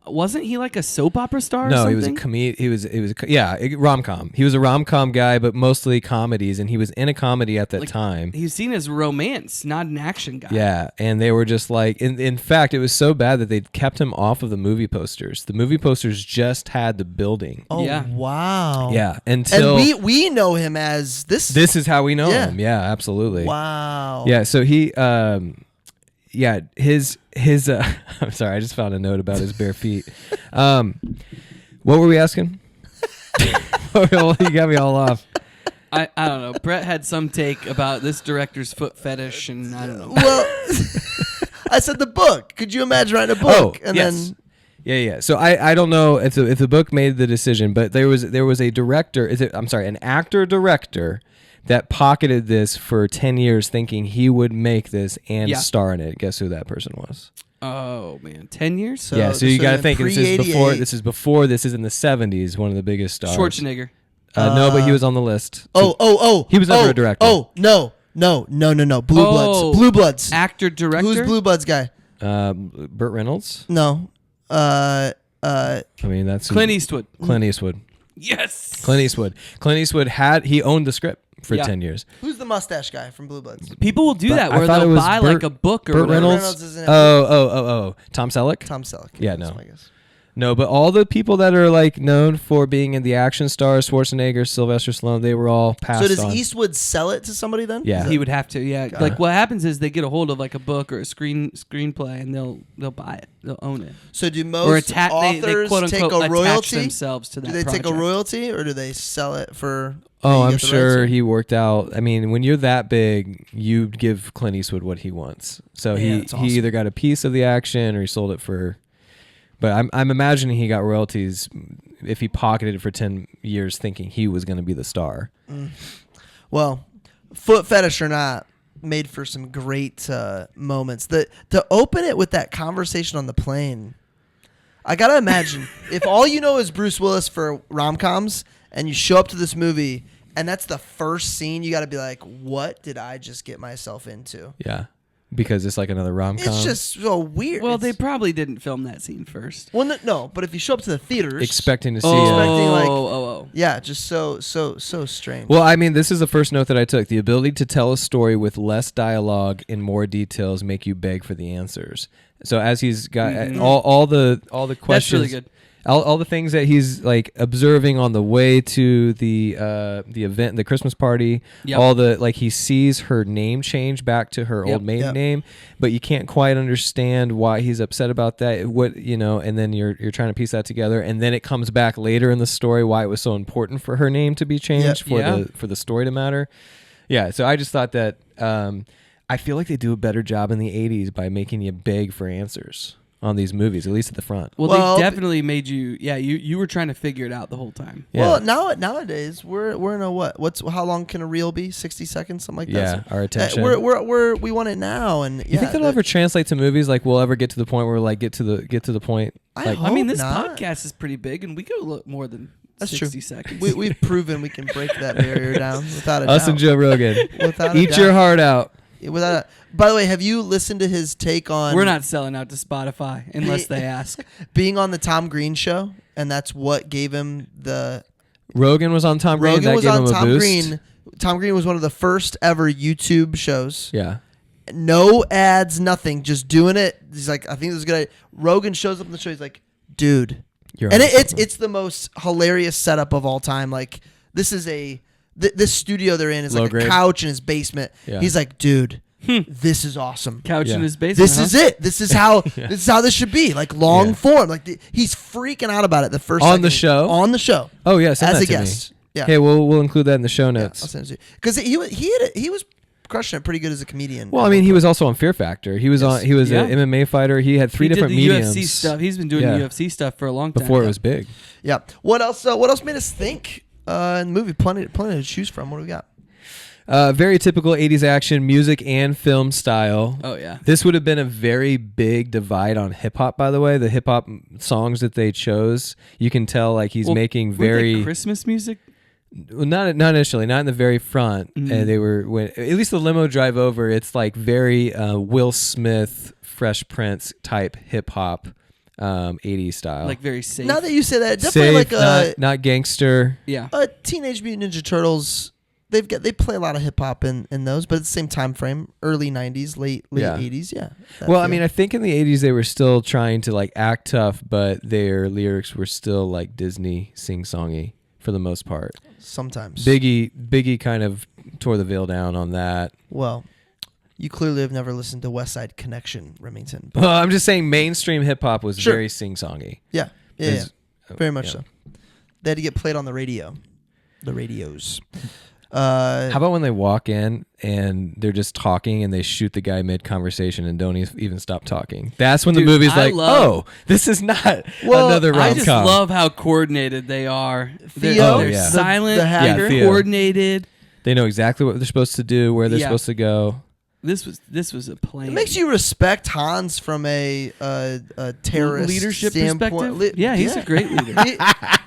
Wasn't he like a soap opera star? or No, something? he was a comedian. He was rom com. He was a rom com guy, but mostly comedies, and he was in a comedy at that Like, time. He's seen as romance, not an action guy. Yeah, and they were just like, in fact, it was so bad that they kept him off of the movie posters. The movie posters just had the building. Oh, Yeah. wow. Yeah, And until we know him as this. this is how we know Yeah. him. Yeah, absolutely. Wow. Yeah, so he, his. I'm sorry, I just found a note about his bare feet. What were we asking? You got me all off. I don't know. Brett had some take about this director's foot fetish, and I don't know. Well, I said the book. Could you imagine writing a book? Oh, yes. Yeah. So I don't know if the book made the decision, but there was a director. An actor director that pocketed this for 10 years, thinking he would make this and Yeah. star in it. Guess who that person was? Oh man, 10 years. So So this you got to was think this is pre-88. before. This is in the 70s. One of the biggest stars. Schwarzenegger. No, but he was on the list. Oh. He was never a director. Oh, no. Blue Oh. Bloods. Blue Bloods. Actor director. Who's Blue Bloods guy? Burt Reynolds. No. I mean, that's Clint Eastwood. Clint Eastwood. Yes. Clint Eastwood. Clint Eastwood he owned the script for Yeah. 10 years. Who's the mustache guy from Blue Bloods? People will do But that I where thought it they'll was buy Burt- like a book or Burt whatever. Reynolds. Reynolds isn't it? Oh. Tom Selleck. Tom Selleck. Yeah, that's no. my guess. No, but all the people that are like known for being in the action stars, Schwarzenegger, Sylvester Stallone, they were all passed So does on. Eastwood sell it to somebody then? Yeah. Is He that- would have to, yeah. Like what happens is they get a hold of like a book or a screenplay, and they'll buy it, they'll own it, So do or most they authors quote take unquote a attach royalty? themselves to that. Do they take a project. royalty or do they sell it for? Oh, you I'm get the sure rights? he worked out. I mean, when you're that big, you give Clint Eastwood what he wants. So Yeah, that's awesome. he either got a piece of the action or he sold it for. But I'm imagining he got royalties if he pocketed it for 10 years, thinking he was going to be the star. Well, foot fetish or not, made for some great moments. To open it with that conversation on the plane, I gotta imagine if all you know is Bruce Willis for rom-coms, and you show up to this movie, and that's the first scene, you gotta be like, "What did I just get myself into?" Yeah, because it's like another rom-com. It's just so weird. Well, they It's- probably didn't film that scene first. well, no, but if you show up to the theaters, expecting to see Oh, it. Expecting, like- oh. yeah, just so strange. Well, I mean, this is the first note that I took. The ability to tell a story with less dialogue and more details make you beg for the answers. So as he's got all the questions, That's really good. all the things that he's like observing on the way to the event, the Christmas party, Yep. all the like he sees her name change back to her Yep. old maiden Yep. name, but you can't quite understand why he's upset about that. What and then you're trying to piece that together, and then it comes back later in the story why it was so important for her name to be changed Yep. for the story to matter. Yeah, so I just thought that I feel like they do a better job in the 80s by making you beg for answers on these movies, at least at the front. Well, they definitely made you. Yeah, you were trying to figure it out the whole time. Yeah. Well, nowadays we're in a what? How long can a reel be? 60 seconds, something like that. Yeah, our attention. We want it now, and You think that'll ever translate to movies? Like we'll ever get to the point where we're like get to the point? I Like hope I mean, this not. podcast is pretty big, and we go look more than That's 60 true. seconds. We've proven we can break that barrier down without a us doubt. and Joe Rogan. Without a Eat doubt. your heart out. Without a, by the way, have you listened to his take on? We're not selling out to Spotify unless they ask. being on the Tom Green show, and that's what gave him the. Rogan was on Tom Green. Rogan That was gave on him a Tom boost. Green. Tom Green was one of the first ever YouTube shows. Yeah. No ads, nothing, just doing it. He's like, I think this is good. Rogan shows up in the show. He's like, dude, You're and on something. it's the most hilarious setup of all time. Like this is this studio they're in is Low like grade. a couch in his basement. Yeah. He's like, dude, this is awesome. Couch in Yeah. his basement. This huh? is it. This is how this should be. Like long Yeah. form. Like he's freaking out about it. The first On the second- show? on the show Oh yeah, send as that a to guest. me. Yeah. Hey, we'll include that in the show Yeah, notes. I'll send it to you because he was crushing it pretty good as a comedian. Well, I mean, he was also on Fear Factor. He was Yes. on. He was Yeah. an MMA fighter. He had three He different did the mediums UFC stuff. He's been doing Yeah. UFC stuff for a long time. before it was big. Yeah. What else? What else made us think in the movie? Plenty to choose from. What do we got? Very typical 80s action, music and film style. Oh yeah. This would have been a very big divide on hip hop, by the way. The hip hop songs that they chose, you can tell like he's Well, making weren't they very Christmas music. well, not initially, not in the very front. They were at least the limo drive over. It's like very Will Smith, Fresh Prince type hip hop, 80s style. Like very safe. Now that you say that, it's definitely Safe, like not gangster. yeah. a Teenage Mutant Ninja Turtles. They play a lot of hip hop in those, but it's the same time frame, early '90s, late Yeah. '80s. Yeah. that Well, I feel. mean, I think in the 80s they were still trying to like act tough, but their lyrics were still like Disney sing-songy for the most part. sometimes Biggie kind of tore the veil down on that. Well, you clearly have never listened to West Side Connection, Remington. Well, I'm just saying mainstream hip hop was Sure. very sing-songy. Yeah. There's- Very much yeah. so. They had to get played on the radio. The radios. How about when they walk in and they're just talking and they shoot the guy mid-conversation and don't even stop talking? That's when Dude, the movie's I like, love- oh, this is not Well, another I rom-com. just love how coordinated they are. They're, Theo, they're yeah. silent. the hacker. they're Theo. coordinated. They know exactly what they're supposed to do, where they're Yeah. supposed to go. This was a plan. It makes you respect Hans from a terrorist leadership standpoint. perspective. Yeah, he's a great leader.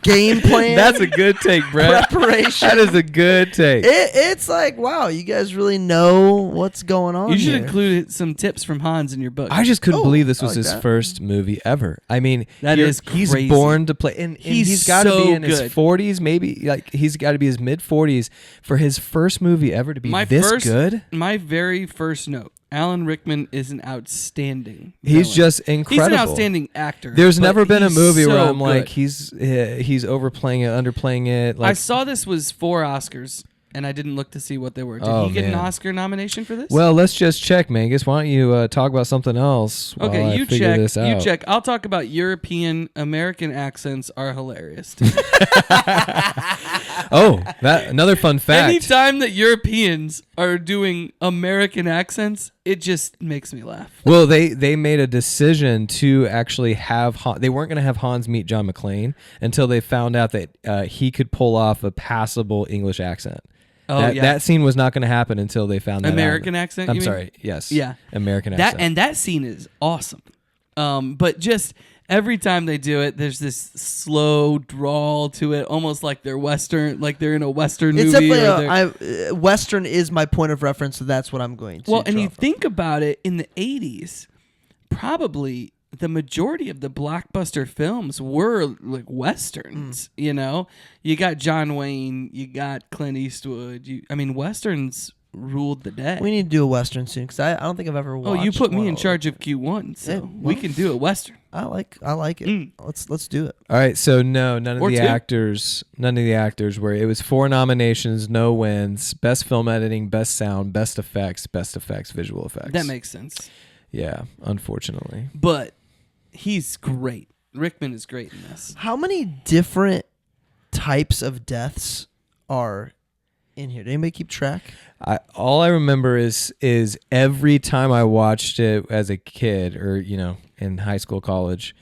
Game plan. That's a good take, Brett. preparation. That is a good take. It's like, wow, you guys really know what's going on. You should here. include some tips from Hans in your book. I just couldn't Oh, believe this I was like his that. first movie ever. I mean, That is he's crazy. born to play, and He's he's got to so be in his good. 40s, maybe like he's got to be his mid 40s for his first movie ever to be this good. My very first note Alan Rickman is an outstanding. He's villain. just incredible. He's an outstanding actor. There's but never been a he's movie where so I'm like, good. he's overplaying it, underplaying it. Like, I saw this was 4 Oscars, and I didn't look to see what they were. Did Oh, he get an man. Oscar nomination for this? well, let's just check, Mangus. Why don't you talk about something else while okay, I you figure check. this out? You check. I'll talk about European American accents are hilarious. Oh, that another fun fact. Anytime that Europeans are doing American accents, it just makes me laugh. Well, they made a decision to actually have they weren't going to have Hans meet John McClane until they found out that he could pull off a passable English accent. Oh, that, yeah. that scene was not going to happen until they found that American out. accent, I'm you mean? sorry. Yes. Yeah. American That accent. and that scene is awesome. But just every time they do it, there's this slow drawl to it, almost like they're Western, like they're in a Western It's movie. definitely Western is my point of reference, so that's what I'm going to. Well, and draw you from. think about it, in the 80s, probably the majority of the blockbuster films were like Westerns, you know? You got John Wayne, you got Clint Eastwood. Westerns ruled the day. We need to do a Western soon because I don't think I've ever watched. you put me one in of charge of Q1, so Yeah, we well. can do a Western. I like it. Let's do it. All right, so none of Or the two. actors were. It was 4 nominations, no wins. Best film editing, best sound, best effects, visual effects. That makes sense. Yeah, unfortunately. But he's great. Rickman is great in this. How many different types of deaths are in here? Did anybody keep track? All I remember is every time I watched it as a kid, or in high school, college,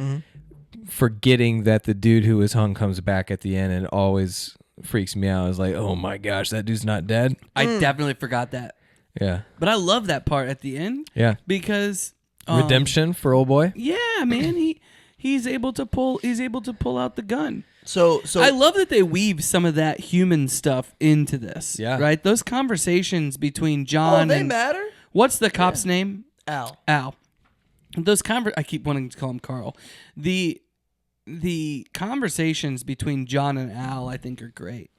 forgetting that the dude who was hung comes back at the end, and it always freaks me out. It's like, oh my gosh, that dude's not dead. I definitely forgot that. Yeah, But I love that part at the end yeah. because Redemption for old boy. Yeah, man, he's able to pull out the gun. So I love that they weave some of that human stuff into this. Yeah. Right? Those conversations between John they and matter. what's the cop's name? Al. Those I keep wanting to call him Carl. The conversations between John and Al, I think, are great.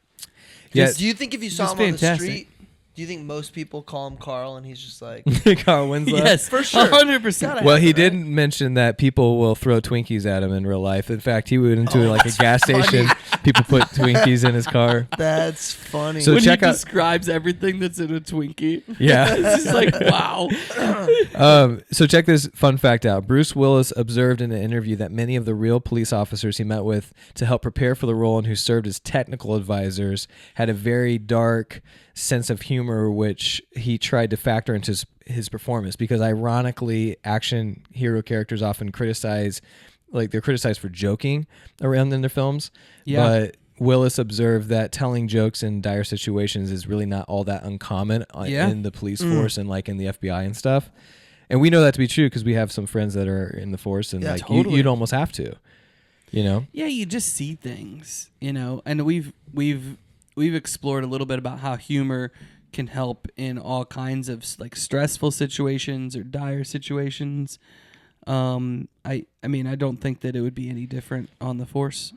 Yeah. Do you think if you saw He's him on fantastic. the street, do you think most people call him Carl and he's just like, Carl Winslow. Yes, For sure. 100%. Gotta Well, have he it, right? didn't mention that people will throw Twinkies at him in real life. In fact, he went into like a gas station. People put Twinkies in his car. That's funny. So When check he out- describes everything that's in a Twinkie. Yeah. It's just like, wow. So check this fun fact out. Bruce Willis observed in an interview that many of the real police officers he met with to help prepare for the role and who served as technical advisors had a very dark sense of humor, which he tried to factor into his performance, because ironically, action hero characters often they're criticized for joking around in their films. Yeah. But Willis observed that telling jokes in dire situations is really not all that uncommon in the police force and like in the FBI and stuff. And we know that to be true because we have some friends that are in the force, and Yeah, like totally. you'd almost have to, Yeah, you just see things, and we've explored a little bit about how humor can help in all kinds of like stressful situations or dire situations. I don't think that it would be any different on the force.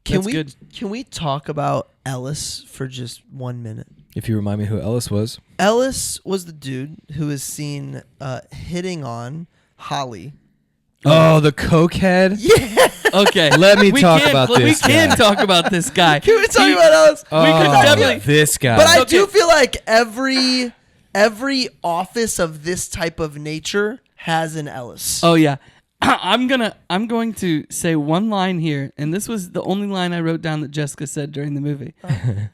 That's good. Can we talk about Ellis for just 1 minute? If you remind me who Ellis was. Ellis was the dude who was seen hitting on Holly. Oh, the cokehead. Yeah. Okay, Let me talk about this We can guy. talk about this guy. Can we talk about Ellis? We could definitely. This guy. But I Okay. do feel like every office of this type of nature has an Ellis. Oh yeah. I'm going to say one line here, and this was the only line I wrote down that Jessica said during the movie.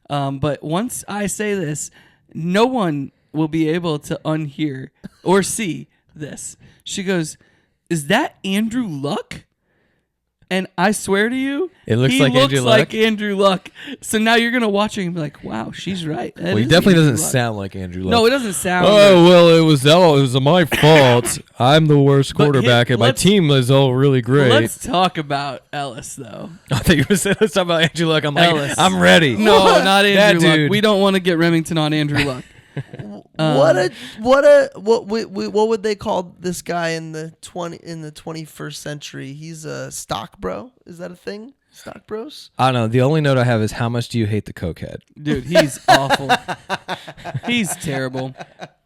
But once I say this, no one will be able to unhear or see this. She goes, "Is that Andrew Luck?" And I swear to you, It looks he like looks Andrew like Luck. Andrew Luck. So now you're gonna watch him and be like, "Wow, she's right." That Well, he is definitely Andrew doesn't Luck. sound like Andrew Luck. No, it doesn't sound. Oh, well, it was my fault. I'm the worst But quarterback, and my let's- team is all really great. Let's talk about Ellis, though. I think you were saying let's talk about Andrew Luck. I'm like, Ellis. I'm ready. No, not Andrew That Luck. dude. We don't want to get Remington on Andrew Luck. What would they call this guy in the 21st century? He's a stock bro. Is that a thing? Stock bros? I don't know. The only note I have is how much do you hate the cokehead? Dude, he's awful. He's terrible.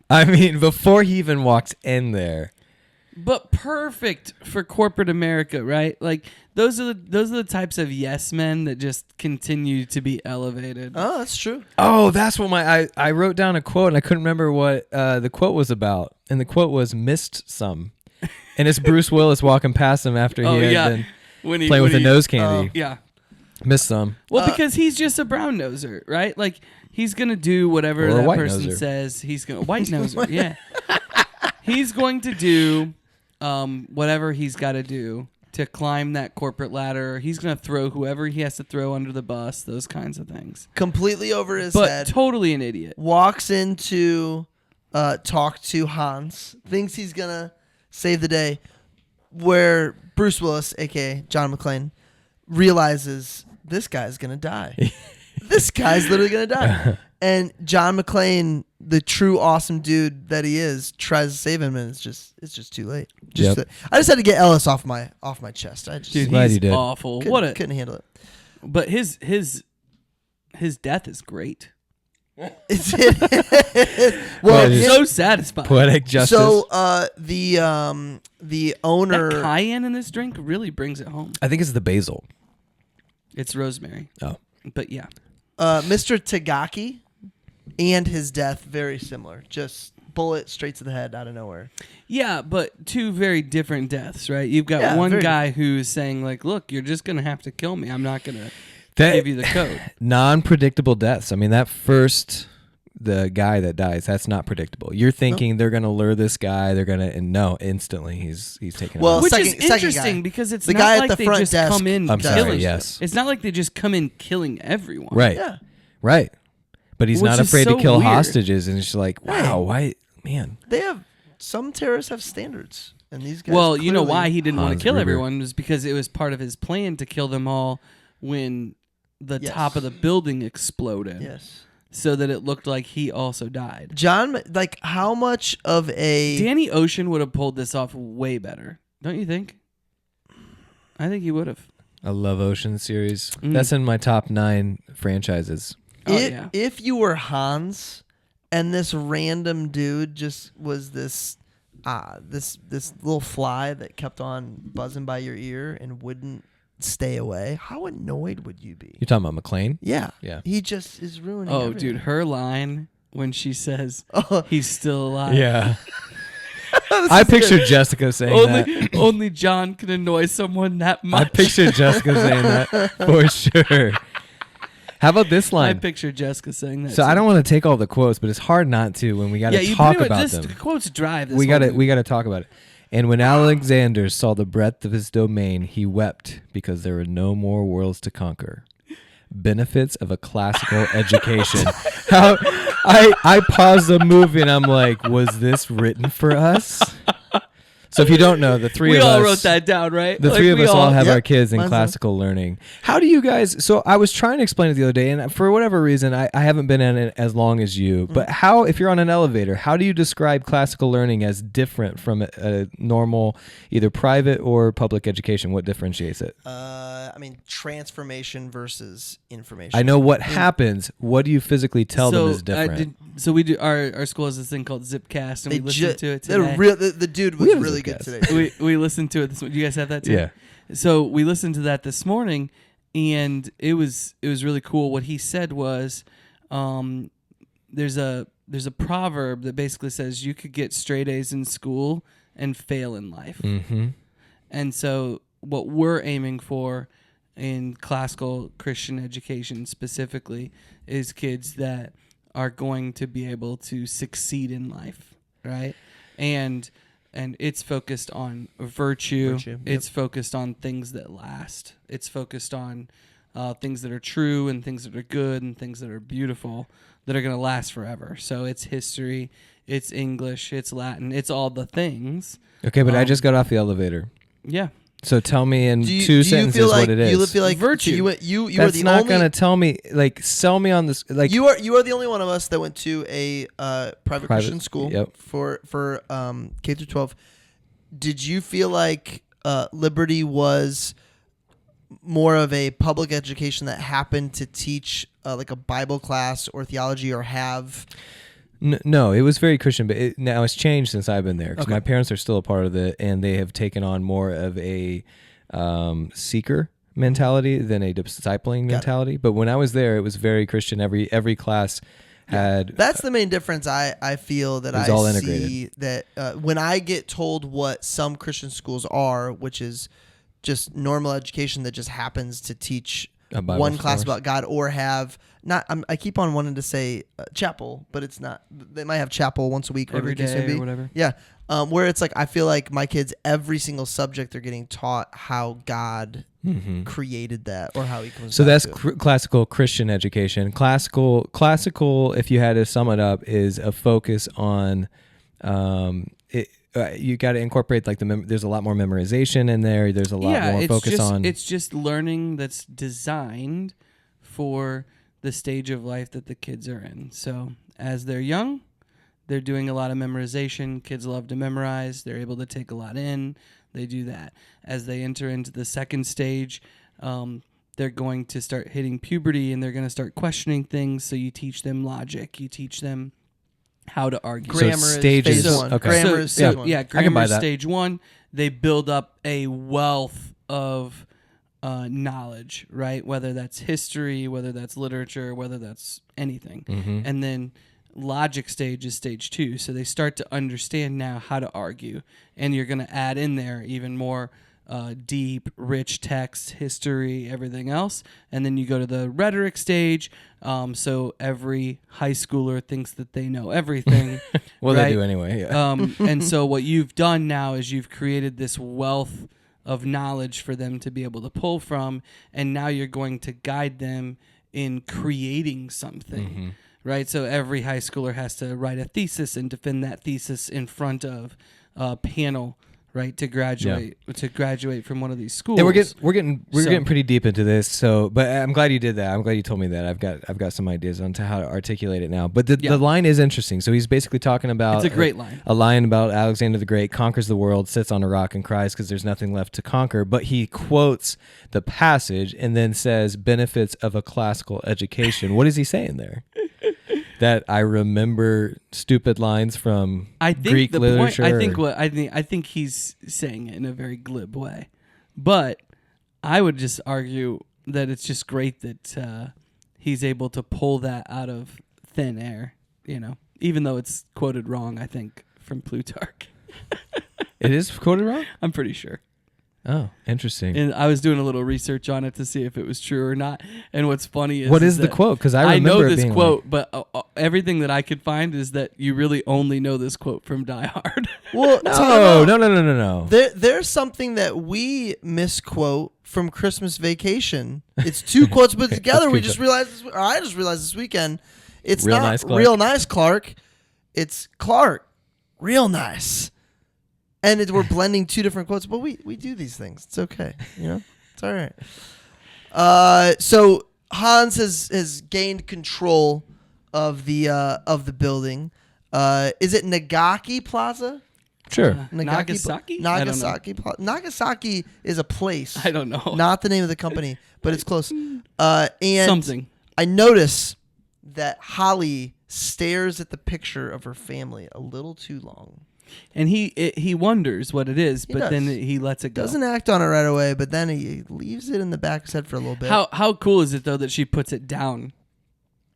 I mean, before he even walks in there. But perfect for corporate America, right? Like those are the types of yes men that just continue to be elevated. Oh, that's true. Oh, that's what I wrote down a quote and I couldn't remember what the quote was about. And the quote was "missed some," and it's Bruce Willis walking past him after he had been playing with a nose candy. Yeah, Missed some. well, because he's just a brown noser, right? Like he's gonna do whatever Or a that white person noser. says. He's gonna white noser, yeah. He's going to do whatever he's got to do to climb that corporate ladder. He's going to throw whoever he has to throw under the bus, those kinds of things. Completely over his But head. totally an idiot. Walks into talk to Hans. Thinks he's gonna save the day. Where Bruce Willis, aka John McClane, realizes this guy's gonna die. This guy's literally gonna die. And John McClane, the true awesome dude that he is, tries to save him, and it's just too late. I just had to get Ellis off my chest. I just Dude, Glad he's you did. awful. couldn't handle it. But his death is great. It's Well, his- So satisfying. Poetic justice. so the owner. That cayenne in this drink really brings it home. I think it's the basil. It's rosemary. Oh. But yeah. Mr. Tagaki and his death very similar. Just bullet straight to the head out of nowhere. Yeah, but two very different deaths, right? You've got Yeah, one very guy who's saying, like, look, you're just going to have to kill me. I'm not going to That- give you the code. Non-predictable deaths. I mean, the guy that dies, that's not predictable. You're thinking they're going to lure this guy. They're going to, and no, instantly he's taking Well, him out. Which second- is second interesting guy. because it's The not guy at like the they front just desk come in I'm sorry, killing. yes. It's not like they just come in killing everyone. Right. Yeah. Right. But he's Which not is afraid so to kill weird. hostages. And it's just like, wow, why, man. They have some terrorists have standards, and these guys. Well, you know clearly- why he didn't want to Hans kill Gruber. everyone was because it was part of his plan to kill them all when the Yes. top of the building exploded. Yes. So that it looked like he also died. John, like how much of a Danny Ocean would have pulled this off way better. Don't you think? I think he would have. I love Ocean series. Mm. That's in my top 9 franchises. Oh, if, yeah. if you were Hans and this random dude just was this little fly that kept on buzzing by your ear and wouldn't stay away, how annoyed would you be? You're talking about McLean? Yeah. Yeah. He just is ruining Oh, everything. dude, her line when she says Oh, he's still alive. Yeah. I pictured Jessica saying that. Only John can annoy someone that I much. pictured Jessica saying that for sure. How about this I line? pictured Jessica saying that. So too. I don't want to take all the quotes, but it's hard not to when we got to you talk pretty much- about this them. Quotes drive. This We whole got to movie. talk about it. And when Alexander saw the breadth of his domain, he wept because there were no more worlds to conquer. Benefits of a classical education. How I paused the movie and I'm like, was this written for us? So if you don't know, the three We of all us wrote that down, right? The Like, three of we us all have Yep, our kids in mine's classical learning. How do you guys? So I was trying to explain it the other day, and for whatever reason, I haven't been in it as long as you. But how, if you're on an elevator, how do you describe classical learning as different from a normal, either private or public education? What differentiates it? I mean, transformation versus information. I know what happens. What do you physically tell them is different? So we do. Our school has this thing called Zipcast, and we listened to it today. The dude was We have really Zipcast. good today. we listened to it. Do you guys have that too? Yeah. So we listened to that this morning, and it was really cool. What he said was, there's a proverb that basically says you could get straight A's in school and fail in life. Mm-hmm. And so what we're aiming for in classical Christian education specifically is kids that are going to be able to succeed in life, right? And it's focused on virtue. Yep. It's focused on things that last. It's focused on things that are true and things that are good and things that are beautiful that are going to last forever. So it's history, it's English, it's Latin, it's all the things. Okay, but I just got off the elevator. Yeah. So tell me in Do you 2 feel sentences like what it is. you feel like Virtue. So you are That's the not only gonna tell me. Like, sell me on this. Like, you are the only one of us that went to a private Christian school yep. for K through 12. Did you feel like Liberty was more of a public education that happened to teach like a Bible class or theology or have No, it was very Christian, but now it's changed since I've been there because Okay. my parents are still a part of it, and they have taken on more of a seeker mentality than a discipling mentality. But when I was there, it was very Christian. Every class had. That's the main difference I feel that was I all see integrated. that when I get told what some Christian schools are, which is just normal education that just happens to teach A Bible one class course. about God or have not. I keep on wanting to say chapel, but it's not. They might have chapel once a week or Every whatever the case may day or be. whatever. Yeah, where it's like I feel like my kids every single subject they're getting taught how God created that or how He comes. So back that's to it. classical Christian education. Classical, if you had to sum it up, is a focus on. You got to incorporate like there's a lot more memorization in there. There's a lot more focus on. It's just learning that's designed for the stage of life that the kids are in. So as they're young, they're doing a lot of memorization. Kids love to memorize. They're able to take a lot in. They do that. As they enter into the second stage, they're going to start hitting puberty and they're going to start questioning things. So you teach them logic. You teach them how to argue. So Grammar stages- is phase So- one. okay. Grammar is stage one. Yeah, can buy grammar is that. stage one. They build up a wealth of knowledge, right? Whether that's history, whether that's literature, whether that's anything. And then logic stage is stage two. So they start to understand now how to argue. And you're going to add in there even more deep, rich text, history, everything else. And then you go to the rhetoric stage. So every high schooler thinks that they know everything. well, right? they do anyway. Yeah. And so what you've done now is you've created this wealth of knowledge for them to be able to pull from. And now you're going to guide them in creating something. Right? So every high schooler has to write a thesis and defend that thesis in front of a panel, right, to graduate from one of these schools. And we're getting So- getting pretty deep into this. So, but I'm glad you did that. I'm glad you told me that. I've got some ideas on how to articulate it now. But the line is interesting. So he's basically talking about It's a great line. A line about Alexander the Great conquers the world, sits on a rock and cries because there's nothing left to conquer. But he quotes the passage and then says benefits of a classical education. What is he saying there? That I remember stupid lines from Greek literature. I think he's saying it in a very glib way, but I would just argue that it's just great that he's able to pull that out of thin air. You know, even though it's quoted wrong, I think from Plutarch. It is quoted wrong? I'm pretty sure. Oh, interesting. And I was doing a little research on it to see if it was true or not. And what's funny is What is the that quote? Because I remember know it this being quote, but everything that I could find is that you really only know this quote from Die Hard. Well, No. There's something that we misquote from Christmas Vacation. It's two quotes put together. We just realized, or I just realized this weekend, it's Real not nice, Clark. real nice Clark. It's Clark, real nice. And we're blending two different quotes, but we do these things. It's okay, you know. It's all right. So Hans has gained control of the building. Is it Nagaki Plaza? Sure. Nagasaki? I don't know. Nagasaki. Nagasaki is a place. I don't know. Not the name of the company, but it's close. And Something. I notice that Holly stares at the picture of her family a little too long. And he wonders what it is, but does. then he lets it go. Doesn't act on it right away, but then he leaves it in the back of his head for a little bit. How cool is it though that she puts it down?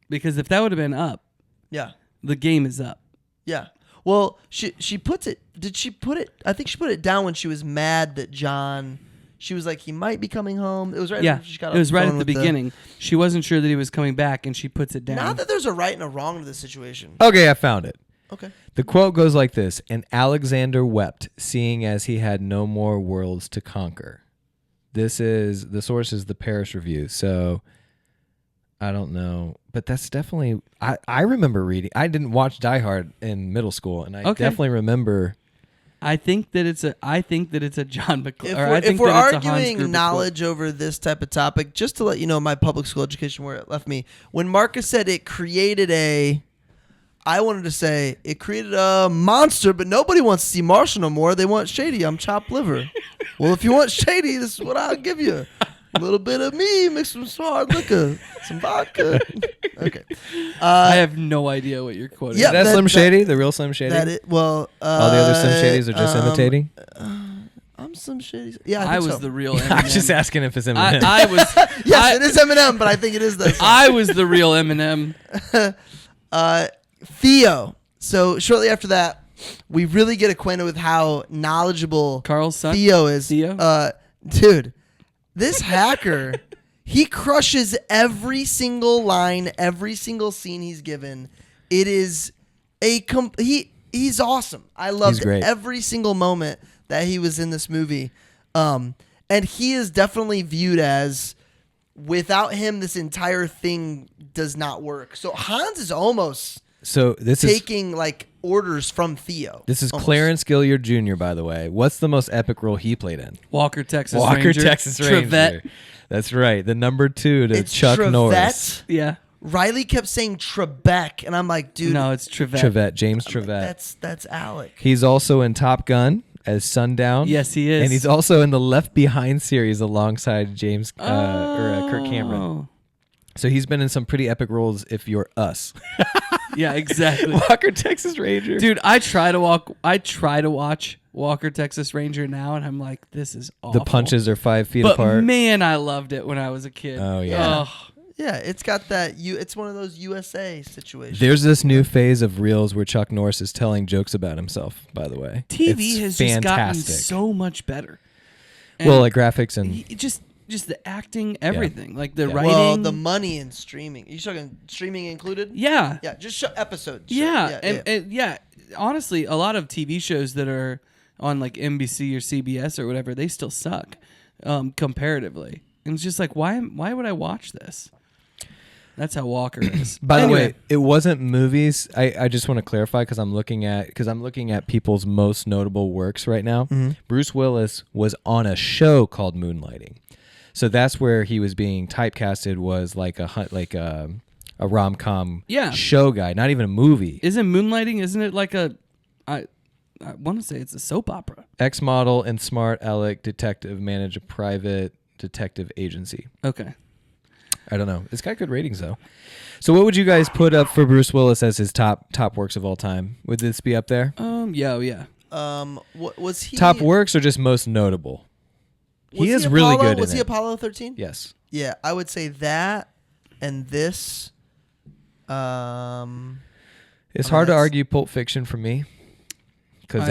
Because if that would have been up, Yeah. the game is up. Yeah. Well, she puts it. Did she put it? I think she put it down when she was mad that John. She was like, he might be coming home. It was right. Yeah, after she got it was off the right phone at the with beginning. She wasn't sure that he was coming back, and she puts it down. Not that there's a right and a wrong to this situation. Okay, I found it. Okay. The quote goes like this: "And Alexander wept, seeing as he had no more worlds to conquer." The source is the Paris Review. So I don't know, but that's definitely. I remember reading. I didn't watch Die Hard in middle school, and I definitely remember. I think that it's a John McClure. If we're arguing knowledge over this type of topic, just to let you know my public school education where it left me, when Marcus said it created I wanted to say it created a monster, but nobody wants to see Marshall no more. They want Shady. I'm chopped liver. Well, if you want Shady, this is what I'll give you. A little bit of me mixed with some hard liquor, some vodka. Okay. I have no idea what you're quoting. Yeah, Is that Slim Shady, the real Slim Shady? Well, all the other Slim Shadys are just imitating. I'm Slim Shady. Yeah, I think was so. the real Eminem. I'm just asking if it's Eminem. I was. Yes, it is Eminem, but I think it is this. I was the real Eminem. Theo. So shortly after that, we really get acquainted with how knowledgeable Carl's son? Theo is. Theo? Dude, this hacker, he crushes every single line, every single scene he's given. It is he's awesome. I loved every single moment that he was in this movie. And he is definitely viewed as, without him, this entire thing does not work. So Hans is almost taking like orders from Theo. This is almost. Clarence Gilliard Jr., by the way. What's the most epic role he played in? Walker, Texas Ranger. Trevette. That's right. The number 2 to It's Chuck Trevette. Norris. Yeah. Riley kept saying Trebek, and I'm like, dude. No, it's Trevette. Trevette, James I'm like, Trevette. that's Alec. He's also in Top Gun as Sundown. Yes, he is. And he's also in the Left Behind series alongside James Kirk Cameron. So he's been in some pretty epic roles if you're us. Yeah, exactly. Walker, Texas Ranger. Dude, I try to watch Walker, Texas Ranger now, and I'm like, this is awful. The punches are 5 feet but apart. Man, I loved it when I was a kid. Oh, yeah. Yeah, it's got that. It's one of those USA situations. There's this new phase of reels where Chuck Norris is telling jokes about himself, by the way. TV has just gotten so much better. And well, like graphics and... Just the acting, everything. Like the writing. Well, the money in streaming. Are you talking streaming included? Yeah. Yeah, just episodes. Yeah. And honestly, a lot of TV shows that are on like NBC or CBS or whatever, they still suck comparatively. And it's just like, why would I watch this? That's how Walker is. By the way, it wasn't movies. I just want to clarify because I'm looking at people's most notable works right now. Mm-hmm. Bruce Willis was on a show called Moonlighting. So that's where he was being typecasted, was like a rom-com show guy, not even a movie. Isn't it like I want to say it's a soap opera. Ex-model and smart aleck detective manage a private detective agency. Okay. I don't know. It's got good ratings though. So what would you guys put up for Bruce Willis as his top works of all time? Would this be up there? Yeah. What was he? Top works or just most notable? He is really good in it. Was he Apollo 13? Yes. Yeah, I would say that and this. It's hard to argue Pulp Fiction for me. Because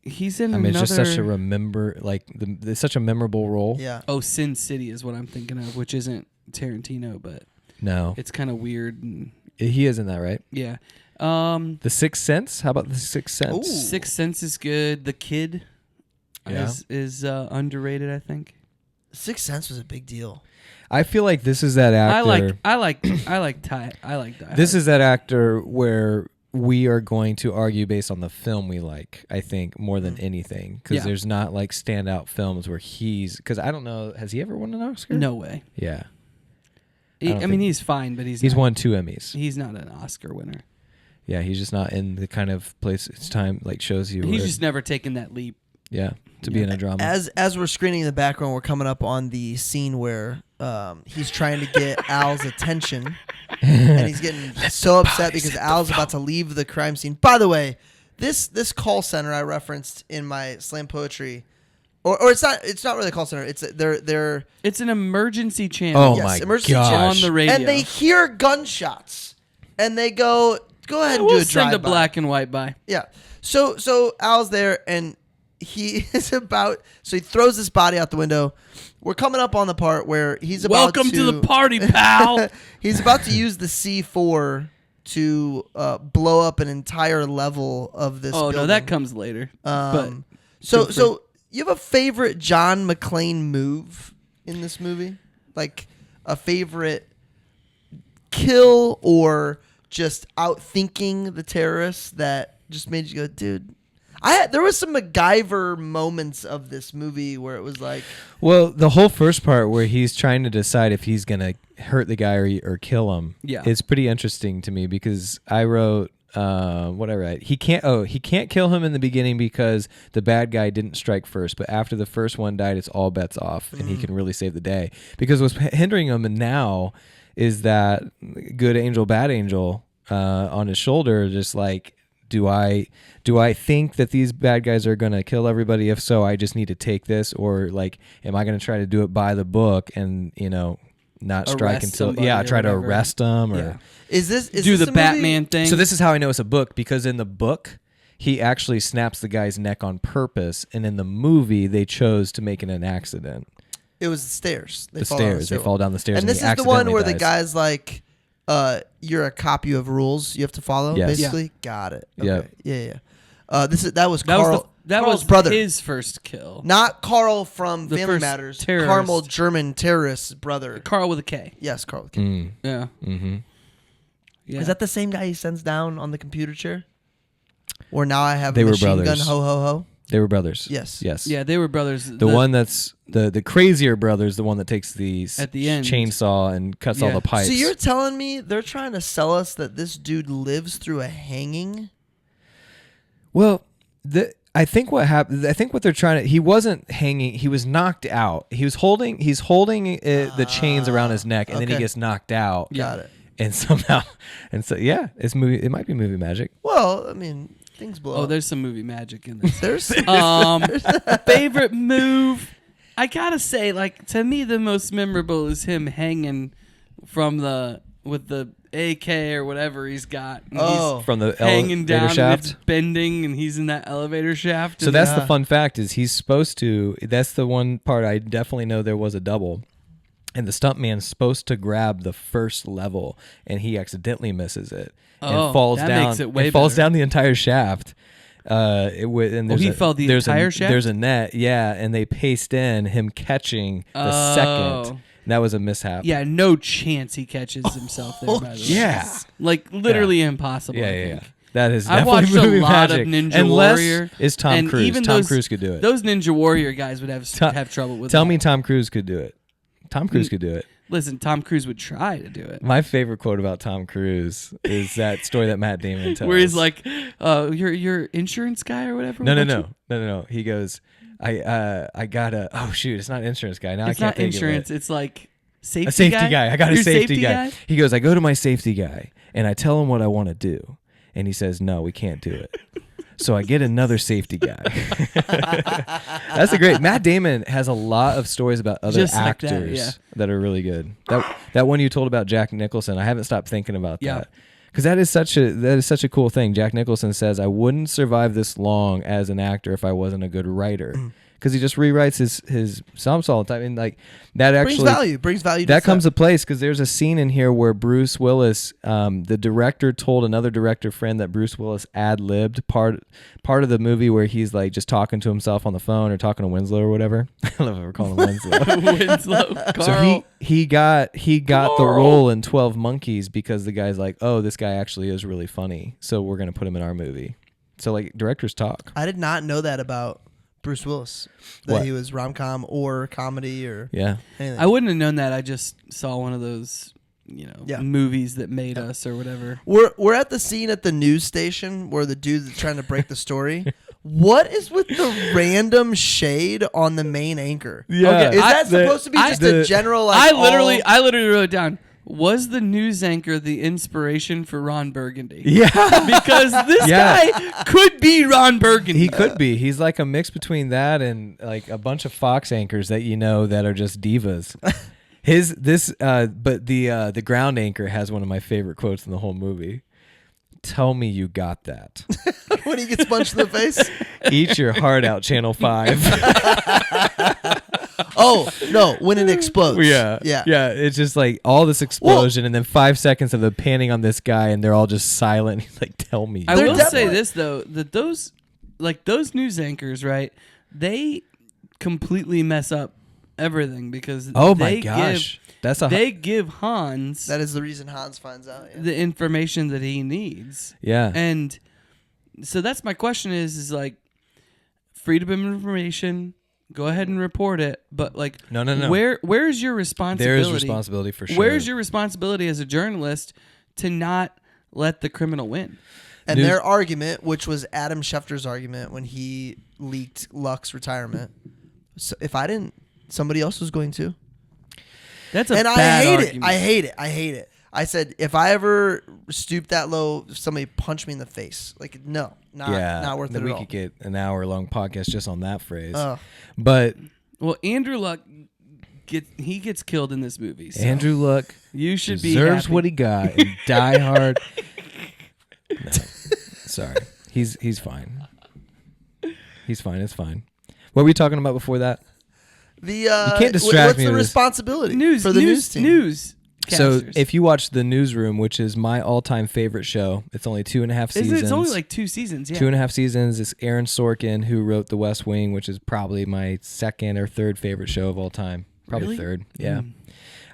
he's in it's just such another... it's such a memorable role. Yeah. Oh, Sin City is what I'm thinking of, which isn't Tarantino, but no, it's kind of weird. And he is in that, right? Yeah. The Sixth Sense. How about The Sixth Sense? Ooh. Sixth Sense is good. The Kid is underrated, I think. Sixth Sense was a big deal. I feel like this is that actor. I like Die This is that actor where we are going to argue based on the film we like, I think, more than anything. Because there's not like standout films where because I don't know, has he ever won an Oscar? No way. Yeah. I mean, he's fine, but he's won 2 Emmys. He's not an Oscar winner. Yeah, he's just not in the kind of place it's time like shows you. He's just never taken that leap. Yeah, to be in a drama. As we're screening in the background, we're coming up on the scene where he's trying to get Al's attention, and he's getting so upset because Al's about to leave the crime scene. By the way, this call center I referenced in my slam poetry, or it's not really a call center. It's It's an emergency channel. Oh yes, my emergency gosh! channel. On the radio, and they hear gunshots, and they go ahead and do a drive-by. Send a black and white by. Yeah. So Al's there, and he is about. So he throws his body out the window. We're coming up on the part where he's about Welcome to the party, pal. He's about to use the C4 to blow up an entire level of this. Oh building. no, that comes later. So you have a favorite John McClane move in this movie, like a favorite kill or just outthinking the terrorists that just made you go, dude. There was some MacGyver moments of this movie where it was like, well, the whole first part where he's trying to decide if he's gonna hurt the guy or kill him, yeah, is pretty interesting to me because I wrote whatever. He can't kill him in the beginning because the bad guy didn't strike first. But after the first one died, it's all bets off, and he can really save the day. Because what's hindering him now is that good angel, bad angel on his shoulder, just like. Do I think that these bad guys are going to kill everybody? If so, I just need to take this, or like, am I going to try to do it by the book and not strike until try to arrest them or is this do this the a Batman movie? thing? So this is how I know it's a book, because in the book he actually snaps the guy's neck on purpose, and in the movie they chose to make it an accident. It was the stairs. They fall down the stairs, and this is the one where the guy's like. You're a cop. You have rules you have to follow. Yes. Basically, got it. Okay. Yeah. That was that Carl. that Carl's was brother, his first kill. not Carl from The Family first Matters. terrorist. Carmel German terrorist brother. Carl with a K. Yes, Carl. Yeah. Mm-hmm. Yeah. Is that the same guy he sends down on the computer chair? Or now I have They a were machine gun. brothers. Ho ho ho. They were brothers. Yes. Yeah, they were brothers. The one that's the crazier brother's the one that takes the At the end. chainsaw and cuts all Yeah. the pipes. So you're telling me they're trying to sell us that this dude lives through a hanging? Well, I think what happened. I think what they're trying to. He wasn't hanging. He was knocked out. He's holding the chains around his neck, and then he okay. gets knocked out. Got it. And somehow, it's movie. It might be movie magic. Well, I mean, things blow. Oh, there's some movie magic in this. there's Favorite move? I gotta say, like, to me, the most memorable is him hanging with the AK or whatever he's got. And Oh. he's From the hanging elevator down and shaft. it's bending, and he's in that elevator shaft. So and that's the fun fact is he's supposed to. That's the one part I definitely know there was a double. And the stuntman's supposed to grab the first level, and he accidentally misses it and falls that down. makes it way falls better. down the entire shaft. And he fell the entire shaft? There's a net, yeah, and they paste in him catching the second. And that was a mishap. Yeah, no chance he catches himself there. By the way. Yeah. Like literally impossible. Yeah, I yeah, think. yeah. That is I definitely watched a movie lot magic. of Ninja Unless Warrior. it's Tom and Cruise. Even Tom those, Cruise could do it. Those Ninja Warrior guys would have trouble with. Tell that. me Tom Cruise could do it. Tom Cruise could do it. Listen, Tom Cruise would try to do it. My favorite quote about Tom Cruise is that story that Matt Damon tells. Where he's like, your insurance guy or whatever? No. He goes, I got a, oh shoot, it's not insurance guy. Now It's I can't not think insurance. of it. It's like safety A safety guy. I got a Your safety guy. He goes, I go to my safety guy and I tell him what I want to do. And he says, no, we can't do it. So I get another safety guy. That's a great. Matt Damon has a lot of stories about other Just like actors that, that are really good. That one you told about Jack Nicholson, I haven't stopped thinking about Yeah. that. Because that is such a cool thing. Jack Nicholson says, I wouldn't survive this long as an actor if I wasn't a good writer. Because he just rewrites his psalms all the time. And like that actually brings value. that comes to place because there's a scene in here where Bruce Willis, the director told another director friend that Bruce Willis ad-libbed part of the movie where he's like just talking to himself on the phone or talking to Winslow or whatever. I don't know if we're calling him Winslow. Winslow. Carl. So he got the role in 12 Monkeys because the guy's like, oh, this guy actually is really funny, so we're gonna put him in our movie. So like directors talk. I did not know that about Bruce Willis, that What? he was rom-com or comedy or Yeah. anything. I wouldn't have known that. I just saw one of those, Yeah. movies that made us or whatever. We're at the scene at the news station where the dude's trying to break the story. What is with the random shade on the main anchor? Yeah. Okay, is that supposed to be just a general like I literally wrote down, was the news anchor the inspiration for Ron Burgundy? Yeah. Because this guy could be Ron Burgundy. He could be. He's like a mix between that and like a bunch of Fox anchors that that are just divas. But the ground anchor has one of my favorite quotes in the whole movie. Tell me you got that. when he gets punched in the face? Eat your heart out, Channel 5. Oh, no, when it explodes. Yeah. It's just like all this explosion and then 5 seconds of the panning on this guy and they're all just silent. He's like, tell me. I They're will say definitely- this though, that those news anchors, right? They completely mess up everything because Oh my gosh. they give Hans That is the reason Hans finds out. Yeah. the information that he needs. Yeah. And so that's my question is like freedom of information, go ahead and report it, but like No. where's your responsibility? There is responsibility for sure. Where's your responsibility as a journalist to not let the criminal win? And their argument, which was Adam Schefter's argument when he leaked Luck's retirement, so if I didn't, somebody else was going to. That's a and bad I hate argument. it. I hate it. I said, if I ever stoop that low, somebody punch me in the face. Like, no, not worth it we at all. could get an hour-long podcast just on that phrase. Ugh. But Well, Andrew Luck gets killed in this movie. So Andrew Luck you should be deserves happy. what he got. And Die Hard. No, sorry, he's fine. He's fine. It's fine. What were we talking about before that? You can't distract what's me the with this. responsibility for the news team? News. So casters. if you watch The Newsroom, which is my all-time favorite show, it's only 2.5 seasons. It's only like 2 seasons. Yeah. 2.5 seasons. It's Aaron Sorkin who wrote The West Wing, which is probably my second or third favorite show of all time. Probably Really? third. Yeah.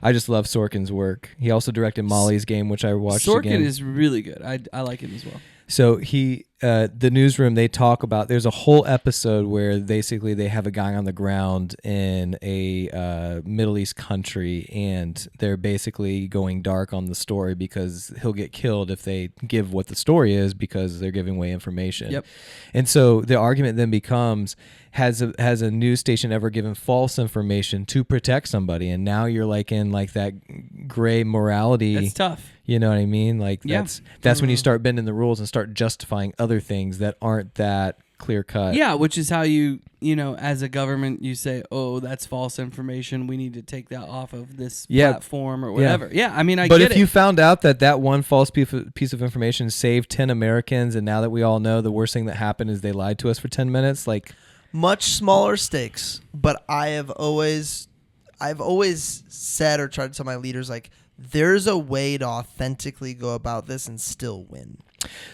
I just love Sorkin's work. He also directed Molly's Game, which I watched Sorkin again. is really good. I like him as well. So The Newsroom, they talk about, there's a whole episode where basically they have a guy on the ground in a Middle East country, and they're basically going dark on the story because he'll get killed if they give what the story is because they're giving away information. Yep. And so the argument then becomes, has a news station ever given false information to protect somebody? And now you're like in like that gray morality. That's tough. You know what I mean? Like Yeah. that's when you start bending the rules and start justifying other things that aren't that clear cut. Yeah, which is how you as a government, you say, oh, that's false information. We need to take that off of this platform or whatever. Yeah, I mean, I but get it. if you found out that one false piece of information saved 10 Americans, and now that we all know the worst thing that happened is they lied to us for 10 minutes, like Much smaller stakes, but I've always said or tried to tell my leaders, like, there's a way to authentically go about this and still win.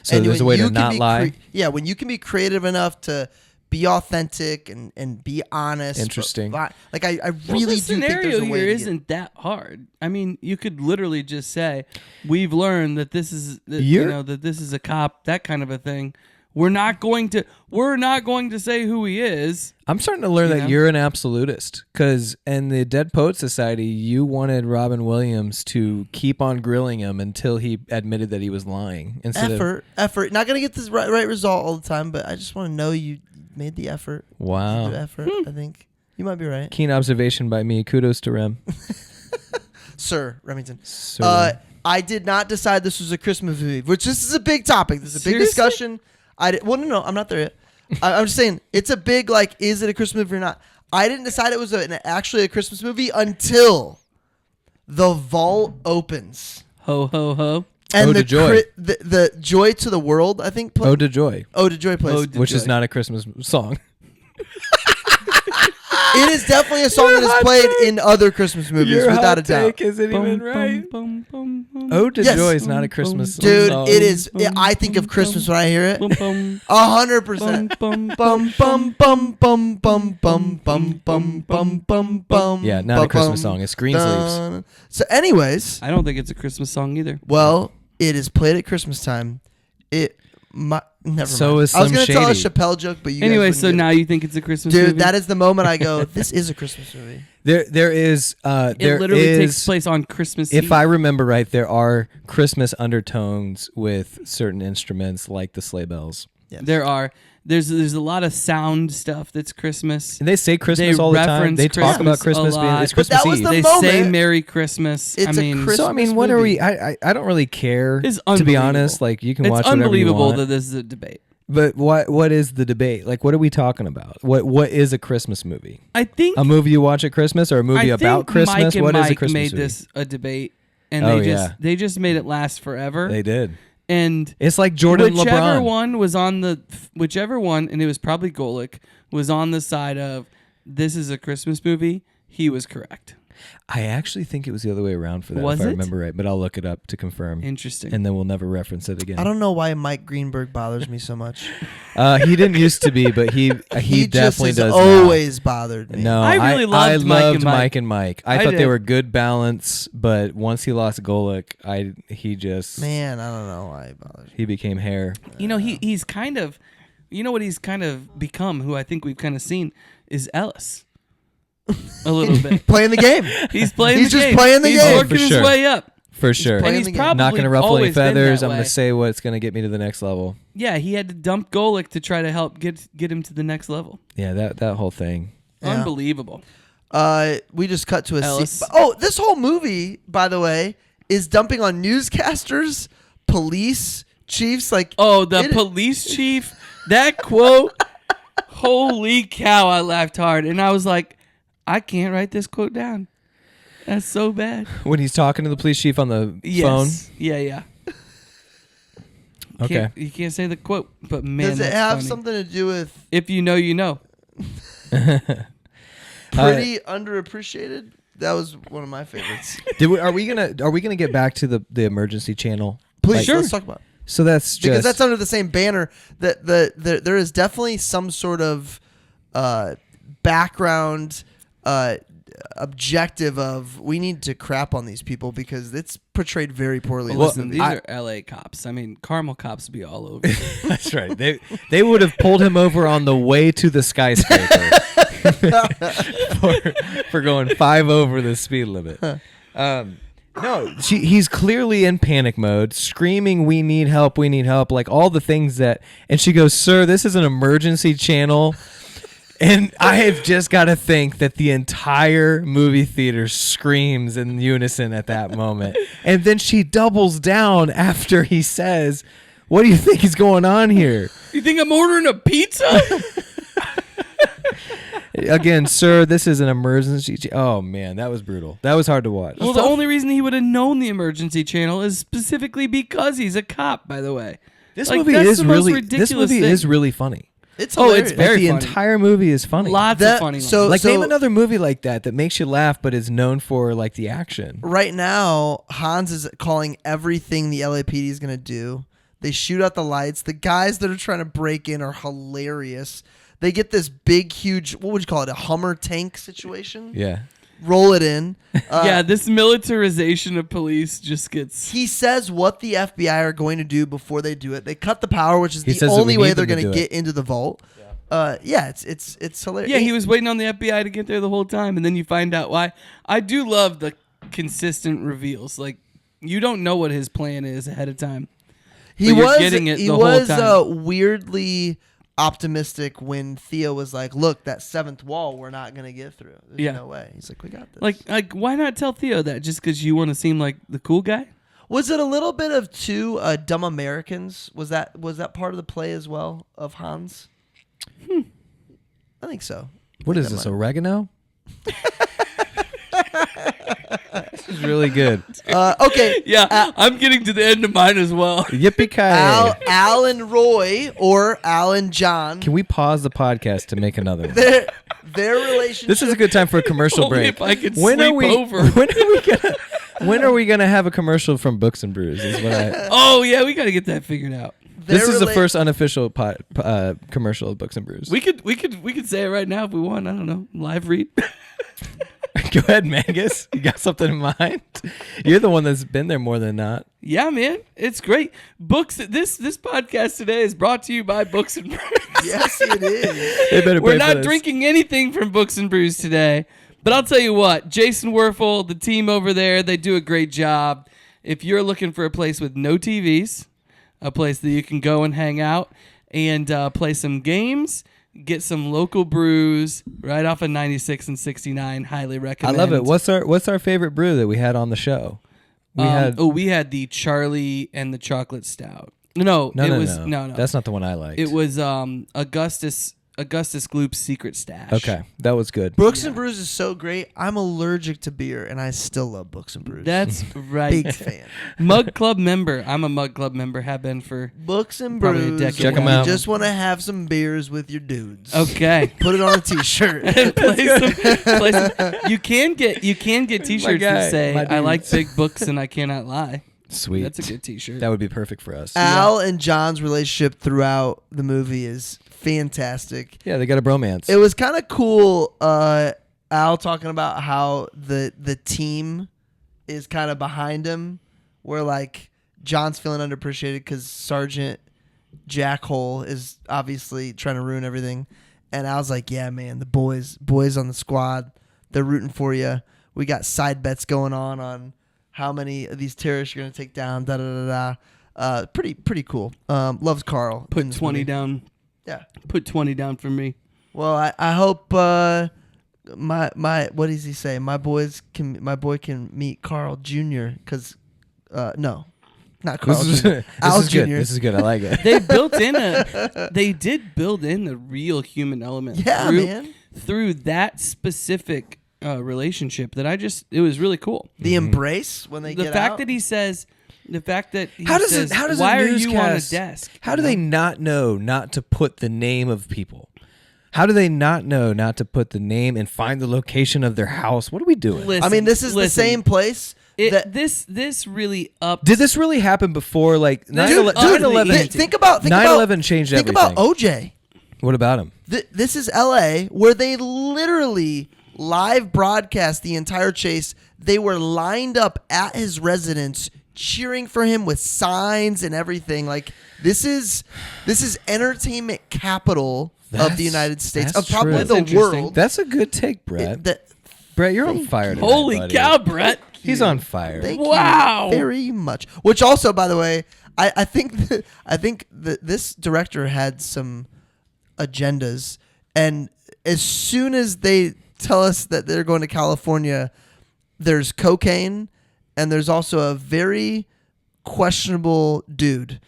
So there's a way to not lie? When you can be creative enough to be authentic and be honest. Interesting. Like, I really the do think scenario there's a way here to isn't that hard. I mean, you could literally just say, we've learned that this is that this is a cop, that kind of a thing. We're not going to say who he is. I'm starting to learn that you're an absolutist, because in the Dead Poet Society, you wanted Robin Williams to keep on grilling him until he admitted that he was lying. Effort. Not gonna get this right result all the time, but I just want to know you made the effort. Wow. The effort. I think you might be right, Keen observation by me. Kudos to Rem. Sir Remington. Sir. I did not decide this was a Christmas movie, which this is a big topic. This is a big Seriously? discussion. No, I'm not there yet. I'm just saying it's a big, like, is it a Christmas movie or not? I didn't decide it was actually a Christmas movie until the vault opens. Ho, ho, ho. And Ode to Joy. the Joy to the World, I think. Ode to Joy. Ode to Joy plays. Ode to Which is Joy. not a Christmas song. It is definitely a song that is played in other Christmas movies, without a doubt. isn't Bum, bum, bum, bum. Ode to Yes. Joy is not a Christmas Dude, song. it is. I think of Christmas when I hear it. Bum, bum, 100%. bum, Bum bum bum bum bum bum bum bum bum bum bum. Yeah, not a Christmas song. It's Greensleeves. So, anyways, I don't think it's a Christmas song either. well, it is played at Christmas time. Never So mind. is I was Slim gonna tell a Shady. Chappelle joke, but you guys Anyway, wouldn't so get it. now you think it's a Christmas movie? Dude, that is the moment I go, this is a Christmas movie. There is. it There literally is, takes place on Christmas Eve. If I remember right, there are Christmas undertones with certain instruments like the sleigh bells. Yes. There are. There's a lot of sound stuff that's Christmas. And they say Christmas They all the time. reference They talk about Christmas Christmas a being lot. it's But Christmas that was Eve. the They moment. say Merry Christmas. It's I a mean, Christmas So I mean, what are movie. we? I don't really care. It's to be unbelievable. honest. Like you can it's watch whatever you unbelievable want. that this is a debate. But what is the debate? Like, what are we talking about? What is a Christmas movie? I think A movie you watch at Christmas, or a movie I about think Christmas? Mike and What is a Mike Christmas made movie? this a debate, and Oh, they just made it last forever. They did. And It's like Jordan whichever LeBron. one was on whichever one, and it was probably Golick, was on the side of this is a Christmas movie. He was correct. I actually think it was the other way around for that, Was if I it? remember right. But I'll look it up to confirm. Interesting. And then we'll never reference it again. I don't know why Mike Greenberg bothers me so much. He didn't used to be, but he just definitely has does always bothered me. now. No, I really loved Mike and Mike. Mike and Mike. I I thought they did. were good balance, but once he lost Golick, he just Man, I don't know why he bothers me. he became hair. He's kind of, what he's kind of become, who I think we've kind of seen, is Ellis. A little bit. Playing the game. He's playing He's the just game. playing the He's game. working For his sure. way up. For sure. playing And he's the game. probably Not going to ruffle any always been feathers. that I'm going way. to say what's going to get me to the next level. Yeah, he had to dump Golick to try to help get him to the next level. Yeah, that whole thing. Yeah. Unbelievable. We just cut to a Ellis. scene. Oh, this whole movie, by the way, is dumping on newscasters, police, chiefs. Like, Oh, the police chief, that quote, holy cow, I laughed hard. And I was like, I can't write this quote down. That's so bad. When he's talking to the police chief on the phone. Yes. Yeah. Okay. You can't say the quote, but man, does it that's have funny. something to do with If you know, you know. pretty underappreciated? That was one of my favorites. Are we gonna get back to the emergency channel? Please, Sure. let's talk about it. So that's Because just that's under the same banner that there is definitely some sort of background objective of we need to crap on these people because it's portrayed very poorly. in this Listen, movie. these are L.A. cops. I mean, Carmel cops be all over. that's right. They would have pulled him over on the way to the skyscraper for going 5 over the speed limit. No, he's clearly in panic mode, screaming, "We need help! We need help!" Like all the things that, and she goes, "Sir, this is an emergency channel." And I have just got to think that the entire movie theater screams in unison at that moment. And then she doubles down after he says, "What do you think is going on here?" You think I'm ordering a pizza? Again, sir, this is an emergency. Oh, man, that was brutal. That was hard to watch. Well, the only reason he would have known the emergency channel is specifically because he's a cop, by the way. This Like, movie that's is the most really ridiculous thing. thing. Really funny. it's Oh, hilarious. it's very the funny. entire movie is funny. Lots That- of funny ones. so- Like name another movie like that makes you laugh, but is known for like the action. Right now, Hans is calling everything the LAPD is going to do. They shoot out the lights. The guys that are trying to break in are hilarious. They get this big, huge, what would you call it, a Hummer tank situation? Yeah. Roll it in. Yeah, this militarization of police just gets... He says what the FBI are going to do before they do it. They cut the power, which is He the says that only we way need they're them to going to do get into the vault. It's hilarious. Yeah, he was waiting on the FBI to get there the whole time, and then you find out why. I do love the consistent reveals. Like, you don't know what his plan is ahead of time. He but you're was getting it he the whole was time. weirdly optimistic when Theo was like, "Look, that seventh wall, we're not going to get through. There's Yeah. no way." He's like, "We got this." Like, why not tell Theo that? Just because you want to seem like the cool guy? was it a little bit of two dumb Americans? Was that part of the play as well of Hans? I think so. What is this, oregano? This is really good. Okay. Yeah, I'm getting to the end of mine as well. Yippee-ki-yay. Al and Roy, or Al and John. Can we pause the podcast to make another one? Their relationship. This is a good time for a commercial Only break. if I could When are sleep we over. when are we gonna have a commercial from Books and Brews? Is what I Oh, yeah, we got to get that figured out. Their This is the rela- first unofficial commercial of Books and Brews. We could say it right now if we want. I don't know. Live read. Go ahead, Mangus. You got something in mind? You're the one that's been there more than not. Yeah, man, it's great. Books. This podcast today is brought to you by Books and Brews. Yes, it is. They better We're pay for not this. drinking anything from Books and Brews today, but I'll tell you what, Jason Werfel, the team over there, they do a great job. If you're looking for a place with no TVs, a place that you can go and hang out and play some games, get some local brews right off of 96 and 69, highly I recommend. love it. What's our favorite brew that we had on the show? We had the Charlie and the chocolate stout. No. That's not the one I liked. It was Augustus Gloop's Secret Stash. Okay, that was good. Brooks and Brews is so great. I'm allergic to beer, and I still love Books and Brews. That's right. big fan. Mug Club member. I'm a Mug Club member. Have been for. Books and Probably a Brews. decade Check 'em when out. You just want to have some beers with your dudes. Okay. Put it on a T-shirt. play some. You can get T-shirts guy, that say my "I like dudes." big books and I cannot lie." Sweet. That's a good T-shirt. That would be perfect for us. Al and John's relationship throughout the movie is fantastic. Yeah, they got a bromance. It was kind of cool. Al talking about how the team is kind of behind him, where like John's feeling underappreciated because Sergeant Jackhole is obviously trying to ruin everything, and Al's like, "Yeah, man, the boys on the squad, they're rooting for you. We got side bets going on how many of these terrorists you're gonna take down. Da da da da. Pretty cool. Loves Carl. Put 20 down. Yeah. Put 20 down for me. Well, I hope my what does he say? My boy can meet Carl Jr. Because no, not Carl Jr. Al Jr. This is good. I like it. They did build in the real human element. Yeah, man. Through that specific relationship it was really cool. The embrace when they The get fact out. that he says, How does why a are you on a newscast- desk? How do they not know not to put the name of people? How do they not know not to put the name and find the location of their house? What are we doing? Listen, I mean, this is the same place. This really upped. Did this really happen before like 9/11? Think about 9/11 changed think everything. about OJ. What about him? This is LA, where they literally live broadcast the entire chase. They were lined up at his residence cheering for him with signs and everything. Like this is entertainment capital of the United States, that's of probably true. the That's interesting. world. That's a good take, Brett. Brett, you're on fire tonight, Holy buddy. cow, Brett! He's on fire. Thank Wow. you very much. Which also, by the way, I think that this director had some agendas, and as soon as they tell us that they're going to California, there's cocaine, and there's also a very questionable dude.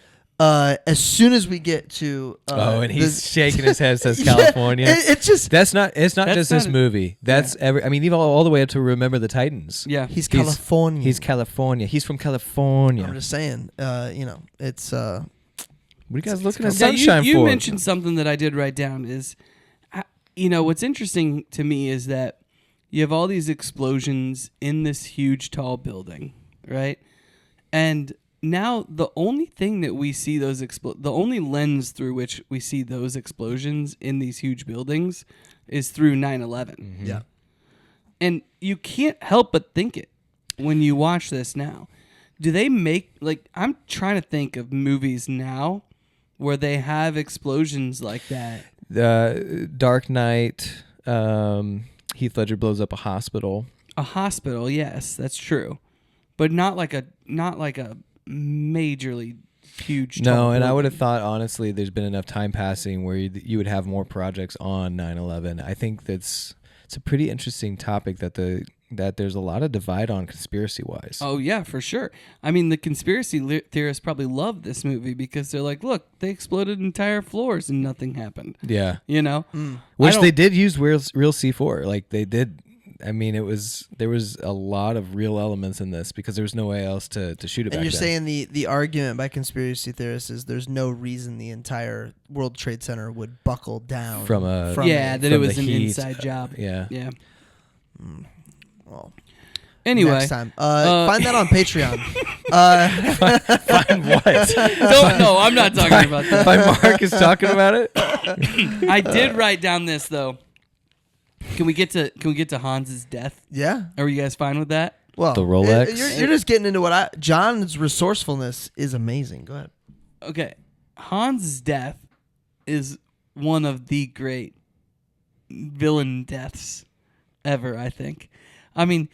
As soon as we get to and he's this- shaking his head. Says Yeah, California. it's just It's not just not this a- movie. That's every. I mean, even all the way up to Remember the Titans. Yeah, he's California. He's California. He's from California. I'm just saying. It's What are you guys looking at Now, sunshine you for? mentioned something that I did write down is, what's interesting to me is that you have all these explosions in this huge tall building, right? And now the only thing that we see the only lens through which we see those explosions in these huge buildings is through 9/11. yeah. And you can't help but think it when you watch this now. Do they make, I'm trying to think of movies now where they have explosions like that. Dark Knight. Heath Ledger blows up a hospital. A hospital, yes, that's true. But not like a majorly huge. No, tall and I would building. have thought, honestly, there's been enough time passing where you would have more projects on 9/11. I think it's a pretty interesting topic that there's a lot of divide on conspiracy-wise. Oh, yeah, for sure. I mean, the conspiracy theorists probably love this movie because they're like, look, they exploded entire floors and nothing happened. Yeah. You know? Which they did use real C4. Like, they did. I mean, there was a lot of real elements in this because there was no way else to shoot it back And you're then. saying the argument by conspiracy theorists is there's no reason the entire World Trade Center would buckle down From that from it was the an heat. inside job. Yeah. Yeah. Well, Anyway. next time. Find that on Patreon. Find what? No, I'm not talking about that. By Mark is talking about it? I did write down this though. Can we get to Hans's death? Yeah. Are you guys fine with that? Well, The Rolex? You're just getting into John's resourcefulness is amazing. Go ahead. Okay. Hans's death is one of the great villain deaths ever, I think. I mean,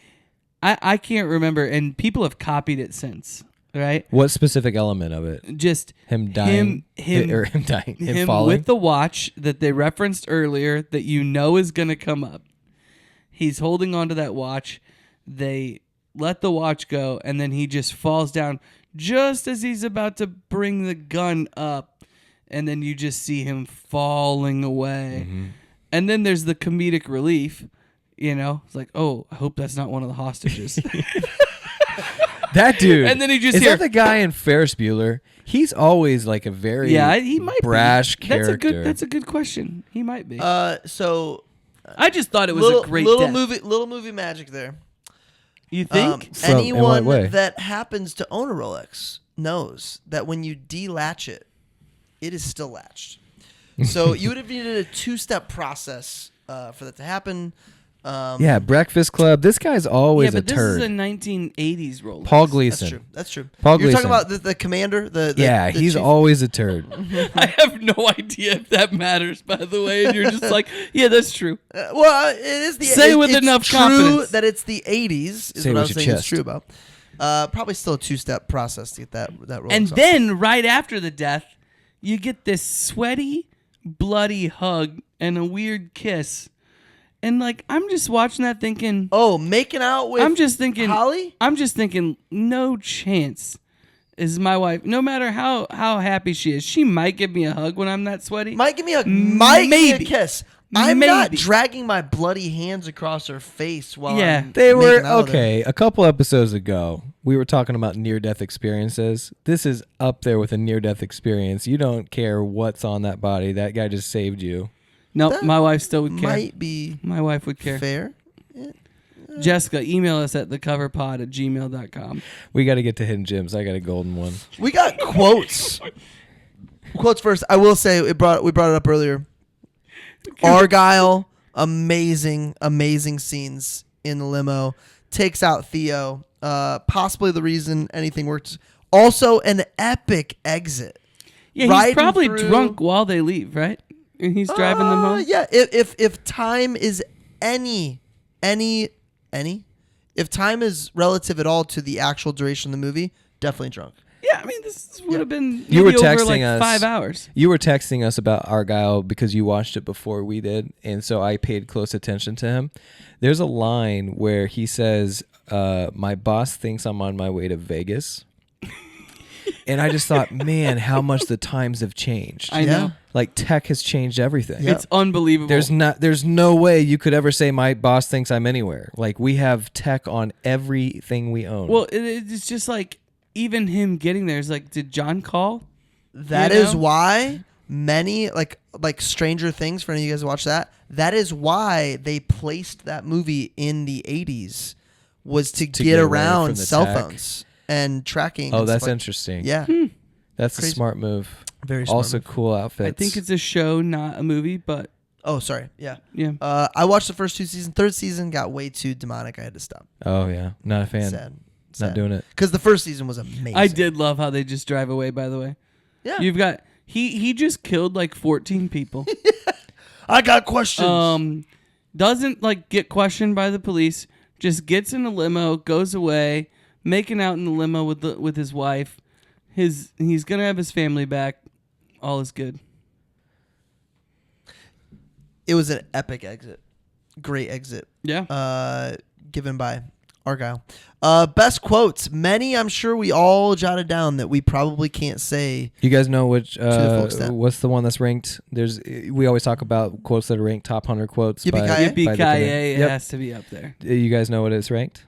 I can't remember, and people have copied it since, right? What specific element of it? Just Him dying? Him dying? Him falling? with the watch that they referenced earlier that you know is going to come up. He's holding onto that watch. They let the watch go, and then he just falls down just as he's about to bring the gun up, and then you just see him falling away. Mm-hmm. And then there's the comedic relief. You know, it's like, oh, I hope that's not one of the hostages. That dude. And then he just is hear- that the guy in Ferris Bueller? He's always like a very he might brash be. character. That's a good question. He might be. So I just thought it was little, a great little death. movie magic there. You think? in what way? Anyone that happens to own a Rolex knows that when you delatch it, it is still latched. So you would have needed a two-step process for that to happen. Yeah, Breakfast Club. This guy's always yeah, but a turd. this is a 1980s Rolex. Paul Gleason. That's true. Paul You're talking Gleason. about the commander. The He's chief? always a turd. I have no idea if that matters, by the way. And you're just like, yeah, that's true. Well, it is the. Say with it's enough true confidence. that it's the 80s. Is Say what I with was your saying. It's chest. true about. Probably still a 2-step process to get that Rolex And off. then right after the death, you get this sweaty, bloody hug and a weird kiss. And like I'm just watching that thinking, making out with I'm just thinking Holly? I'm just thinking no chance is my wife, no matter how happy she is, she might give me a hug when I'm that sweaty. Might give me a give me a Maybe. kiss. I'm not Maybe. dragging my bloody hands across her face while Yeah. I'm They were making out with her. okay. A couple episodes ago, we were talking about near-death experiences. This is up there with a near-death experience. You don't care what's on that body. That guy just saved you. Nope, That my wife still would care. Might be My wife would care. fair. Jessica, email us at thecoverpod@gmail.com. We got to get to hidden gems. I got a golden one. We got quotes. Quotes first. I will say we brought it up earlier. Argyle, amazing scenes in the limo. Takes out Theo. Possibly the reason anything works. Also, an epic exit. Yeah, he's Riding probably through- drunk while they leave, right? And he's driving them home. Yeah, if time is if time is relative at all to the actual duration of the movie, definitely drunk. Yeah, I mean, this would have been You were maybe over texting like us. 5 hours. You were texting us about Argyle because you watched it before we did, and so I paid close attention to him. There's a line where he says, "My boss thinks I'm on my way to Vegas," and I just thought, man, how much the times have changed. I know. Like tech has changed everything. Yeah. It's unbelievable. There's no way you could ever say my boss thinks I'm anywhere. Like we have tech on everything we own. Well, it's just like even him getting there is like, did John call? That You is know? why many like Stranger Things, for any of you guys who watch that, that is why they placed that movie in the 80s was to To get get away around from the cell tech. phones and tracking. oh, and that's stuff like- interesting. Yeah. That's Crazy. a smart move. Very smart Also move. cool outfits. I think it's a show, not a movie, but Oh, sorry. Yeah. yeah. I watched the first 2 seasons. Third season got way too demonic. I had to stop. Oh yeah, not a fan. Sad. Not doing it. Because the first season was amazing. I did love how they just drive away, by the way. Yeah. You've got he just killed like 14 people. I got questions. Doesn't like get questioned by the police, just gets in a limo, goes away, making out in the limo with his wife. He's gonna have his family back. All is good. It was an epic exit. Great exit. Yeah. Given by Argyle. Best quotes. Many, I'm sure we all jotted down that we probably can't say. You guys know which? the full extent. What's the one that's ranked? We always talk about quotes that are ranked top 100 quotes. Yippee-ki-yay? by the Yippee-ki-yay, it Yep. has to be up there. You guys know what it's ranked?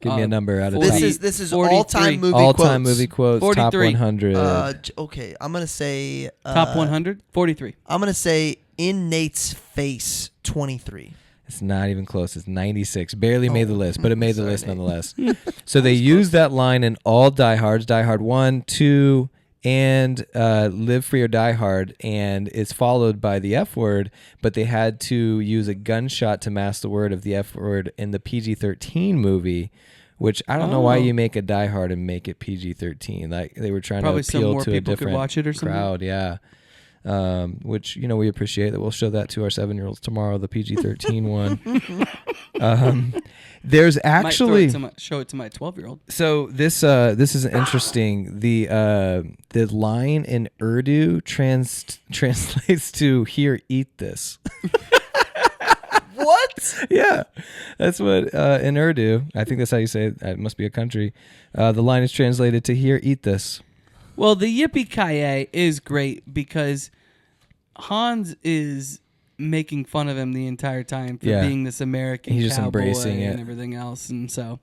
Give me a number out of 40. top. This is 43. all-time movie All-time quotes. movie quotes. 43. Top 100. Okay, I'm going to say... Top 100? 43. I'm going to say in Nate's face, 23. It's not even close. It's 96. Barely made the list, but it made the sorry, list Nate. nonetheless. So they used that line in all Die Hards, Die Hard 1, 2, and Live Free or Die Hard, and it's followed by the F word, but they had to use a gunshot to mask the word of the F word in the PG-13 movie, which I don't know why you make a Die Hard and make it PG-13. Like they were trying Probably to some appeal more to a people could different watch it or something. crowd. Yeah. Which, we appreciate that. We'll show that to our 7-year-olds tomorrow, the PG-13 one. There's actually... show it to my 12-year-old. So this is interesting. The line in Urdu translates to "Here, eat this." What? Yeah, that's what in Urdu. I think that's how you say it. It must be a country. The line is translated to "Here, eat this." Well, the Yippee-ki-yay is great because Hans is making fun of him the entire time for Yeah. being this American He's just cowboy embracing and it. everything else, and so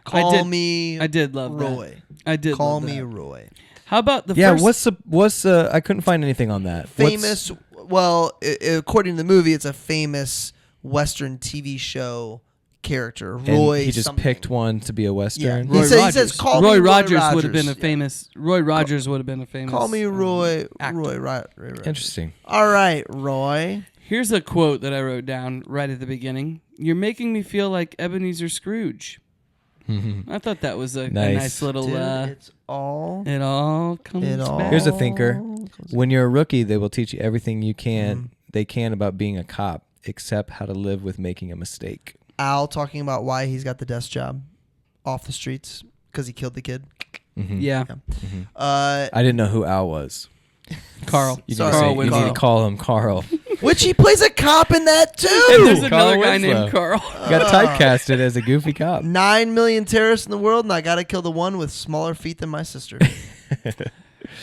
Call me I did love Roy. that. I did Call love me that. Roy. How about the Yeah, first? what's I couldn't find anything on that. Famous. Well, according to the movie, it's a famous Western TV show character. And Roy. he just something. picked one to be a Western. He says, "Call me Roy Roy Rogers would have Rogers." been a famous. Roy Rogers would have been a famous. Call me Roy. actor. Roy. Roy. Interesting. All right, Roy. Here's a quote that I wrote down right at the beginning. You're making me feel like Ebenezer Scrooge. I thought that was a nice little. Dude, it's all. It all comes It all. back. Here's a thinker. When you're a rookie, they will teach you everything they can about being a cop, except how to live with making a mistake. Al talking about why he's got the desk job. off the streets because he killed the kid. Mhm. Yeah. I didn't know who Al was. Carl. You Sorry. need to Carl say- you need Winslow. to call him Carl. Which he plays a cop in that And there's too. Carl another guy Winslow. named Carl. Got typecasted as a goofy cop. 9 million terrorists in the world, and I gotta kill the one with smaller feet than my sister.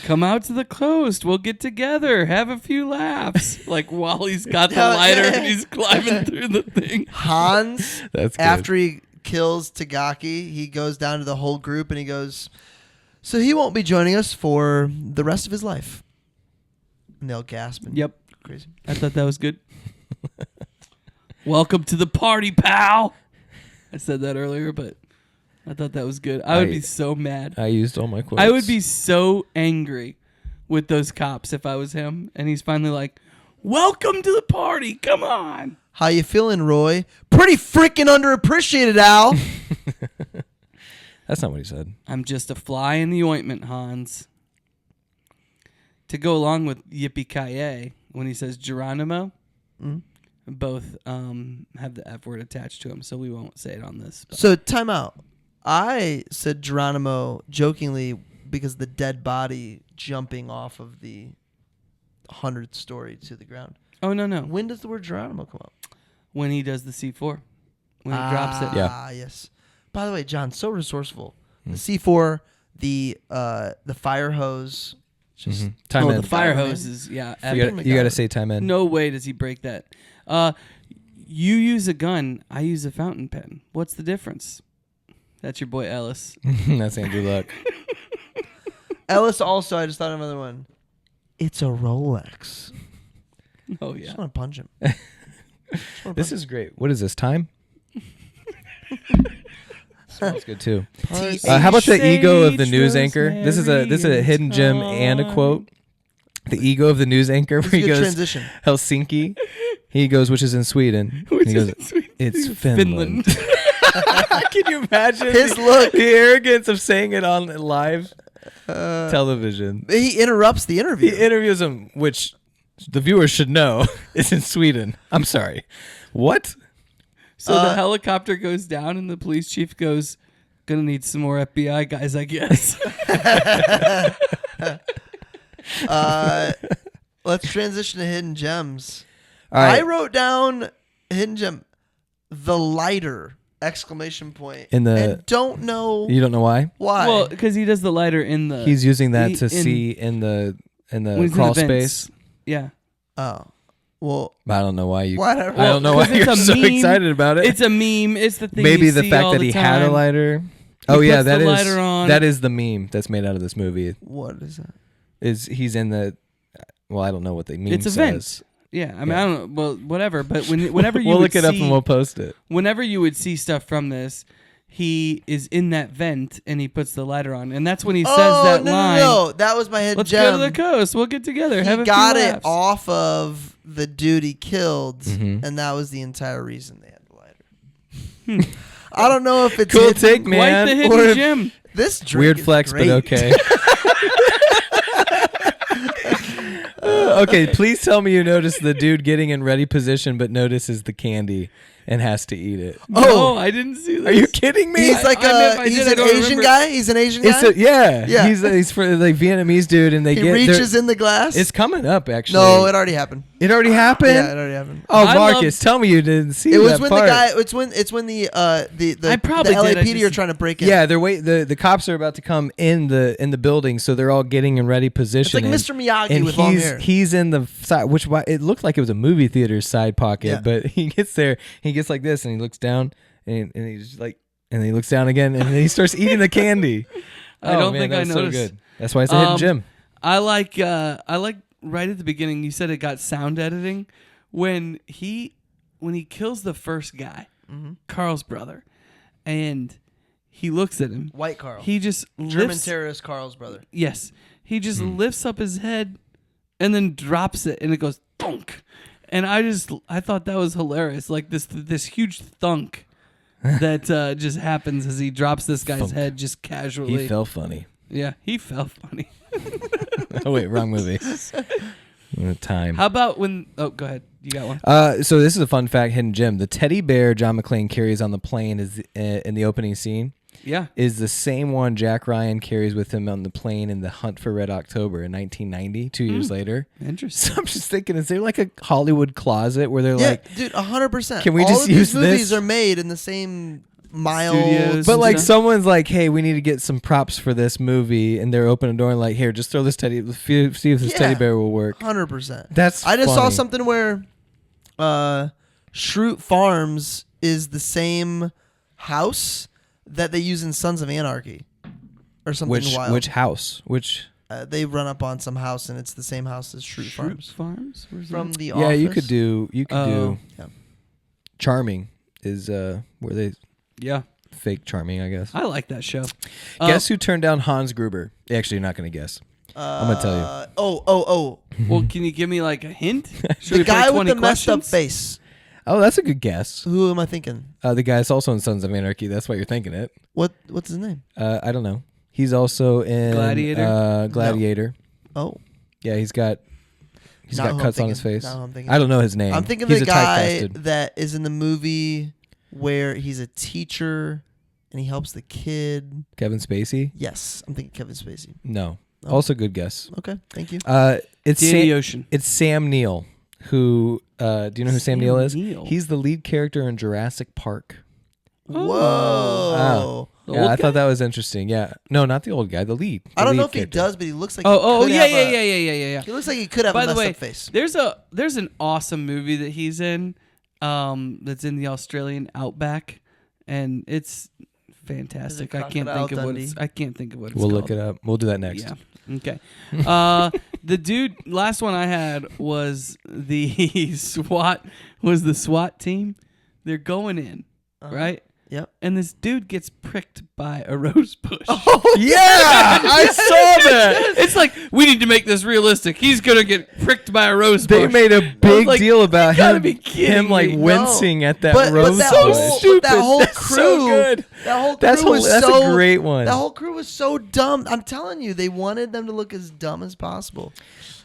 Come out to the coast. We'll get together. Have a few laughs. Like while he's got the Yeah, lighter yeah. and he's climbing through the thing. Hans, That's good. after he kills Tagaki, he goes down to the whole group and he goes, so he won't be joining us for the rest of his life. And they'll gasp and Yep. crazy. I thought that was good. Welcome to the party, pal. I said that earlier, but I thought that was good. I would be so mad. I used all my quotes. I would be so angry with those cops if I was him. And he's finally like, welcome to the party. Come on. How you feeling, Roy? Pretty freaking underappreciated, Al. That's not what he said. I'm just a fly in the ointment, Hans. To go along with Yippee-ki-yay, when he says Geronimo, both have the F word attached to them, so we won't say it on this. But. So, time out. I said Geronimo jokingly because the dead body jumping off of the 100th story to the ground. Oh, no. When does the word Geronimo come up? When he does the C4. When he drops it. Yeah. Ah, yes. By the way, John, so resourceful. The C4, the fire hose. Just Time Oh, in. the fire Time in. hose is, yeah. You epic. got to say time in. No way does he break that. You use a gun. I use a fountain pen. What's the difference? That's your boy Ellis. That's Andrew Luck. Ellis also, I just thought of another one. It's a Rolex. Oh, I yeah. just want to punch him. This is great. What is this, time? Smells good too. How about the ego of the news anchor? This is a hidden gem and a quote. The ego of the news anchor, where This is he a good goes transition. Helsinki. He goes, which is in Sweden. Which he is goes, in Sweden. It's Finland. Can you imagine His look. the arrogance of saying it on live television? He interrupts the interview. He interviews him, which the viewers should know is in Sweden. I'm sorry. What? So the helicopter goes down and the police chief goes, gonna need some more FBI guys, I guess. Let's transition to hidden gems. All right. I wrote down hidden gem, the lighter, exclamation point. In the- and don't know You don't know why? why. Well, because he does the lighter in the... He's using that to in- see in the when he's in crawl the vents. space. Yeah. oh. Well, I don't know why you. why I don't know why 'cause it's you're a so meme. excited about it. It's a meme. It's the thing Maybe you the see fact all that the he had a time. lighter. He Oh yeah, puts that the is lighter on. that is the meme that's made out of this movie. what is that? Is he's in the? Well, I don't know what the meme It's a says. vent. Yeah, I mean, Yeah. I don't know. Well, whatever. But whenever you We'll would look it up see- and we'll post it. whenever you would see stuff from this, he is in that vent and he puts the lighter on, and that's when he says that no, line. No, that was my hidden Let's gem. go to the coast. We'll get together. He Have a got few it laughs. off of the dude he killed, Mhm. and that was the entire reason they had the lighter. I don't know if it's Cool hidden, take, Quite man. the or hidden if- gem. This drink Weird is flex, great. but okay. Okay, please tell me you notice the dude getting in ready position, but notices the candy and has to eat it. Oh, I didn't see this. Are you kidding me? He's like he's an Asian guy. He's an Asian guy. Yeah. Yeah. He's for the Vietnamese dude, and they He get reaches in the glass. It's coming up actually. no, it already happened. It already happened. Yeah, it already happened. Oh, I Marcus, tell me you didn't see It was that when part. the guy. It's when the I probably the did, I LAPD are just- trying to break in. Yeah, they're the cops are about to come in the building, so they're all getting in ready it's position. like and- Mr. Miyagi and with long hair. he's in the side, which it looked like it was a movie theater's side pocket, Yeah. but he gets there, he gets like this, and he looks down, and he's just like, and then he looks down again, and then he starts eating the candy. I don't think I that's noticed. So good. That's why it's a hidden gem. I like right at the beginning. You said it got sound editing when he kills the first guy, Carl's brother, and he looks at him. White Carl. He just German lifts, terrorist Carl's brother. Yes, he just lifts up his head and then drops it, and it goes thunk. And I thought that was hilarious. Like this huge thunk that just happens as he drops this guy's Thunk. head just casually. He felt funny. Yeah, he felt funny. Oh wait, wrong movie. Time. How about when? Oh, go ahead. You got one. So this is a fun fact, hidden gem. The teddy bear John McClane carries on the plane is in the opening scene Yeah. is the same one Jack Ryan carries with him on the plane in The Hunt for Red October in 1990, 2 years later. Interesting. So I'm just thinking, is there like a Hollywood closet where they're Yeah, like, dude, 100%. Can we All just of these use movies this? are made in the same mile. Studios. but like stuff? someone's like, hey, we need to get some props for this movie, and they're opening a door and like, here, just throw this see if this teddy bear will work. 100%. That's I just saw funny. something where Schrute Farms is the same house that they use in Sons of Anarchy, or something wild. Which house? Which? They run up on some house and it's the same house as Schrute Farms. Farms? Where's From that? the Yeah, Office. you could do. Oh. Yeah. Charming is where they Yeah. fake Charming, I guess. I like that show. Guess who turned down Hans Gruber? Actually, you're not gonna guess. I'm gonna tell you. Oh. Well, can you give me like a hint? Should The we play guy with 20 the messed up questions? face. Oh, that's a good guess. Who am I thinking? The guy is also in Sons of Anarchy. That's why you're thinking it. What's his name? I don't know. He's also in Gladiator? Gladiator. Oh. Yeah, he's got Not who I'm cuts on his thinking. face. Not who I'm thinking. I don't know his name. I'm thinking he's the a guy typecasted. that is in the movie where he's a teacher and he helps the kid. Kevin Spacey. Yes, I'm thinking Kevin Spacey. No. Oh. Also good guess. Okay, thank you. It's Danny Ocean. It's Sam Neill, who do you know who Sam Neill is? Neill. He's the lead character in Jurassic Park. Oh. Whoa. The Yeah, old I guy? thought that was interesting. Yeah. No, not the old guy, the lead. I don't lead know if character. he does, but he looks like Oh, he could yeah, have yeah. He looks like he could have By a the messed way, up face. there's an awesome movie that he's in, that's in the Australian outback, and it's fantastic. Is it I can't Crocodile think of what Dundee? it's. I can't think of what it's We'll called. look it up. We'll do that next. Yeah. Okay. The dude. Last one I had was the SWAT team. They're going in, right? Yep. And this dude gets pricked by a rose bush. Yeah, I saw that. It's like, we need to make this realistic. He's gonna get pricked by a rose They bush. made a big like, deal about you gotta him, be kidding like me. wincing at that But rose that bush. whole, but that whole That's crew, so good. that whole crew That's was that's so a great one. That whole crew was so dumb. I'm telling you, they wanted them to look as dumb as possible.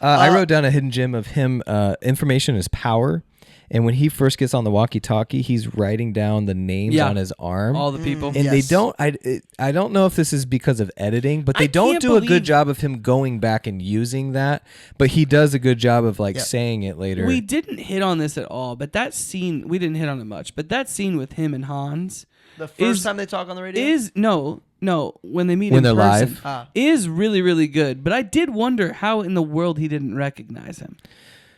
I wrote down a hidden gem of him. Information is power. And when he first gets on the walkie-talkie, he's writing down the names Yeah. on his arm. all the people. And they Yes. don't. I don't know if this is because of editing, but they I don't can't do a good believe- job of him going back and using that. But he does a good job of like Yep. saying it later. We didn't hit on this at all, but that scene, we didn't hit on it much. But that scene with him and Hans The first Is- time they talk on the radio is no, when they meet When in they're person, live? is really, really good. But I did wonder how in the world he didn't recognize him.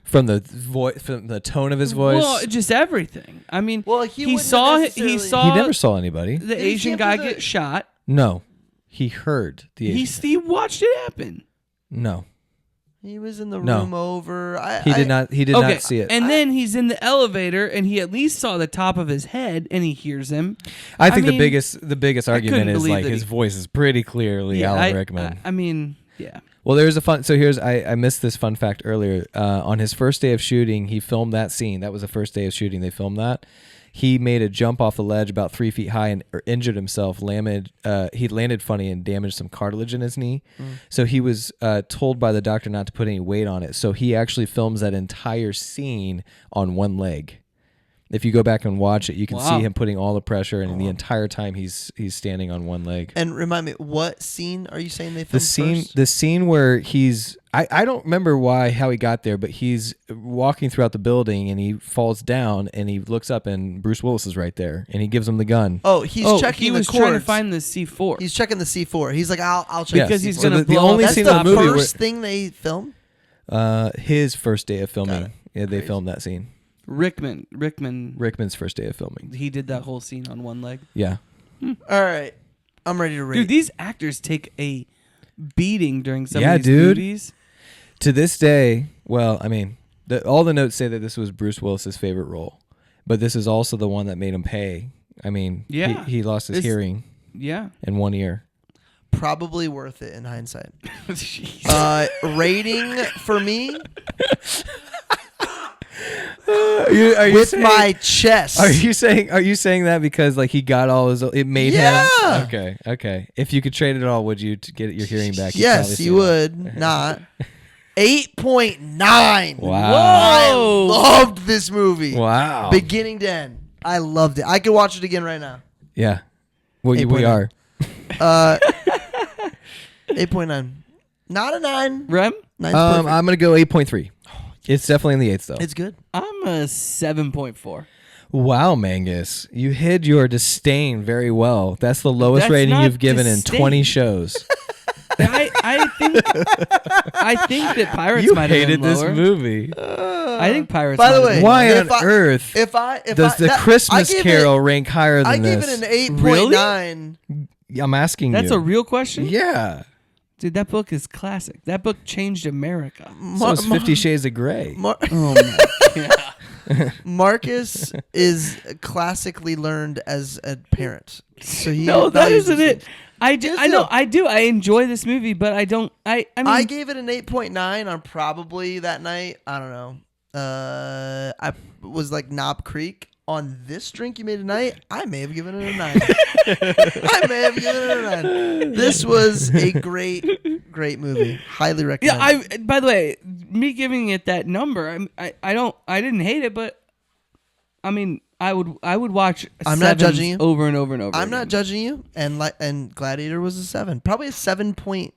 from the voice, from the tone of his voice. Well, just everything. I mean, Well, he wouldn't saw have he necessarily- saw he never saw anybody. the Did he see Asian him guy through the- get shot. No, he heard the Asian. He watched it happen. No, He was in the No. room over. he did not. He did Okay, not see it. and then he's in the elevator, and he at least saw the top of his head, and he hears him. I think mean, the biggest argument couldn't is believe like that his he- voice is pretty clearly Alan Rickman. I mean, yeah. Well, there's a fun. So I missed this fun fact earlier. On his first day of shooting, he filmed that scene. That was the first day of shooting. They filmed that. He made a jump off the ledge about 3 feet high and injured himself. He landed funny and damaged some cartilage in his knee. So he was told by the doctor not to put any weight on it. So he actually films that entire scene on one leg. If you go back and watch it, you can Wow. see him putting all the pressure, and the entire time he's standing on one leg. And remind me, what scene are you saying they filmed The scene where he's I don't remember how he got there, but he's walking throughout the building and he falls down and he looks up and Bruce Willis is right there and he gives him the gun. Oh, he's checking he the was cords. trying to find the C4. He's checking the C4. He's like, I'll check Yeah. because the he's C4. So gonna the blow only up That's scene the in the movie where- first thing they filmed. His first day of Got filming. it. Yeah, they Crazy. filmed that scene. Rickman, Rickman's first day of filming. he did that whole scene on one leg. Yeah. All right, I'm ready to rate. Dude, these actors take a beating during some Yeah, of these dude. movies. To this day, well, I mean, all the notes say that this was Bruce Willis's favorite role, but this is also the one that made him pay. I mean, Yeah. he lost his This- hearing Yeah. in 1 year. Probably worth it in hindsight. Jeez. Rating for me Are you with saying- my chest. Are you saying that because like he got all his it made Yeah. him okay. If you could trade it all, would you to get your hearing back? You'd Yes, probably you say would not. 8.9. Wow. I Whoa. loved this movie. that. Wow. Beginning to end. I loved it. I could watch it again right now. Yeah. Well, we 8.9. are. 8.9. Not a 9. Rem? 9's perfect. I'm gonna go 8.3. It's definitely in the 8s though. It's good. I'm a 7.4. Wow, Mangus, you hid your disdain very well. That's the lowest That's rating not you've given disdain. in 20 shows. I think that Pirates You might have hated been this lower. movie. I think Pirates. By the might have way, been Why lower. on if I- earth If does the Christmas I gave Carol rank higher I than gave this? it an 8.9. I'm asking That's you. a real question? Yeah. Dude, that book is classic. That book changed America. So it's 50 Shades of Grey. Oh my god. Marcus is classically learned as a parent. So he No, that values isn't these it. things. I Yes, know. no. I do. I enjoy this movie, but I don't. I mean, I gave it an 8.9 on probably that night. I don't know. I was like Knob Creek. On this drink you made tonight, I may have given it a 9. I may have given it a 9. This was a great movie. Highly recommend. yeah. By the way, me giving it that number, I didn't hate it, but I mean, I would watch. I'm not sevens judging you. over and over and over. I'm again. not judging you. And Gladiator was a 7. Probably a 7.4,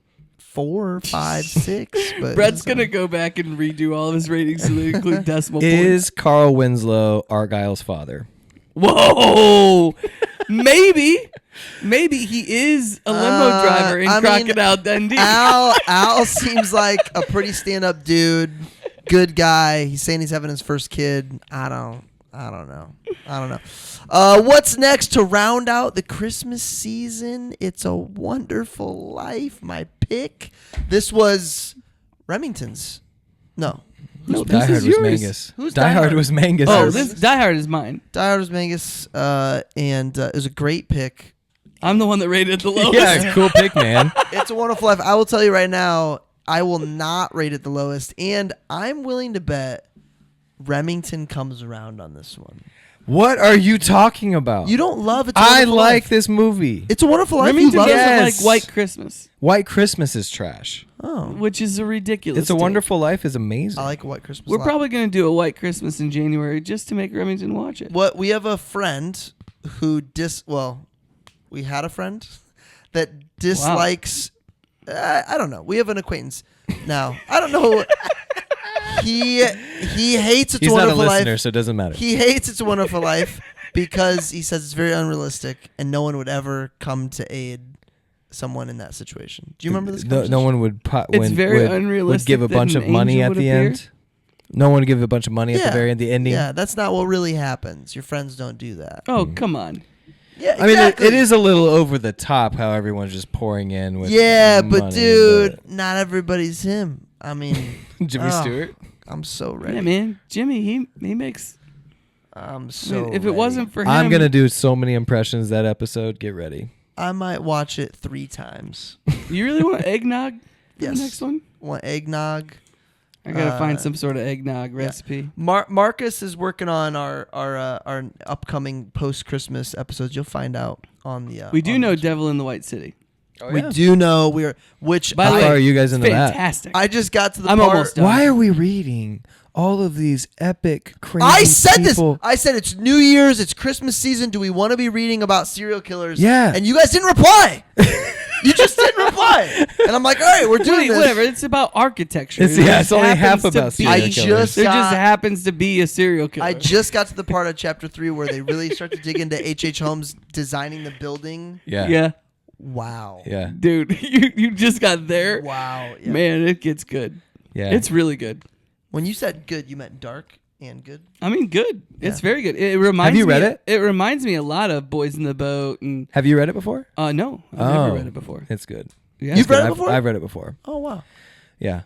5, 6. But Brett's gonna go back and redo all of his ratings so they include decimal points. Is Carl Winslow Argyle's father? Whoa, maybe he is a limo driver in I mean, Crocodile Dundee. Al seems like a pretty stand-up dude. Good guy. He's saying he's having his first kid. I don't know. What's next to round out the Christmas season? It's a Wonderful Life. My pick. This was Remington's. No. No, Die this Hard is was yours. Mangus. Who's Die Die Hard Hard? was Mangus. Oh, this Die Hard is mine. Die Hard was Mangus. And it was a great pick. I'm the one that rated the lowest. Yeah, cool pick, man. It's a Wonderful Life. I will tell you right now, I will not rate it the lowest. And I'm willing to bet Remington comes around on this one. What are you talking about? You don't love It's a I Wonderful like Life. this movie. It's a Wonderful Life. Remington You love doesn't it? Yes. like White Christmas, White Christmas is trash. Oh, which is a ridiculous. It's a take. Wonderful Life is amazing. I like White Christmas. We're a lot. probably gonna do a White Christmas in January just to make Remington watch it. What we have a friend who we had a friend that dislikes. I don't know. We have an acquaintance now. I don't know. He hates It's He's a not a Wonderful listener, Life. so it doesn't matter. He hates It's a Wonderful Life because he says it's very unrealistic and no one would ever come to aid someone in that situation. Do you remember this? No one would. It's very would unrealistic give a that bunch an of money angel at would the appear? end. No one would give a bunch of money at the Yeah. very end. The ending. Yeah, that's not what really happens. Your friends don't do that. Oh, come on. Yeah, I mean, exactly. it is a little over the top how everyone's just pouring in with. Yeah, money, but dude, not everybody's him. I mean, Jimmy oh, Stewart. I'm so ready. Yeah, man. Jimmy, he makes. I'm so. if it ready. wasn't for him, I'm gonna do so many impressions that episode. Get ready. I might watch it 3 times. You really want eggnog? For Yes. The next one. Want eggnog? I gotta find some sort of eggnog recipe. Marcus is working on our upcoming post Christmas episodes. You'll find out on the. We do on know the- Devil in the White City. We do know we are. Which By the How way, far are you guys into that? Fantastic. I just got to the I'm part. almost done. Why are we reading all of these epic, crazy I said people? this. I said it's New Year's. It's Christmas season. Do we want to be reading about serial killers? Yeah. And you guys didn't reply. You just didn't reply. And I'm like, all right, we're doing Wait, this. whatever. It's about architecture. It's- It yeah, just it's only half happens to about be- serial I killers. just There got, just happens to be a serial killer. I just got to the part of chapter 3 where they really start to dig into H.H. Holmes designing the building. Yeah. Yeah, Wow. Yeah. dude, you just got there. Wow. Yeah. Man, it gets good. Yeah. It's really good. When you said good, you meant dark and good. I mean, good. It's Yeah. very good. It reminds. Have you read me, it? It reminds me a lot of Boys in the Boat and. Have you read it before? No, I've never read it before. It's good. Yeah. You've read it I've- before? I've read it before. Oh wow. Yeah.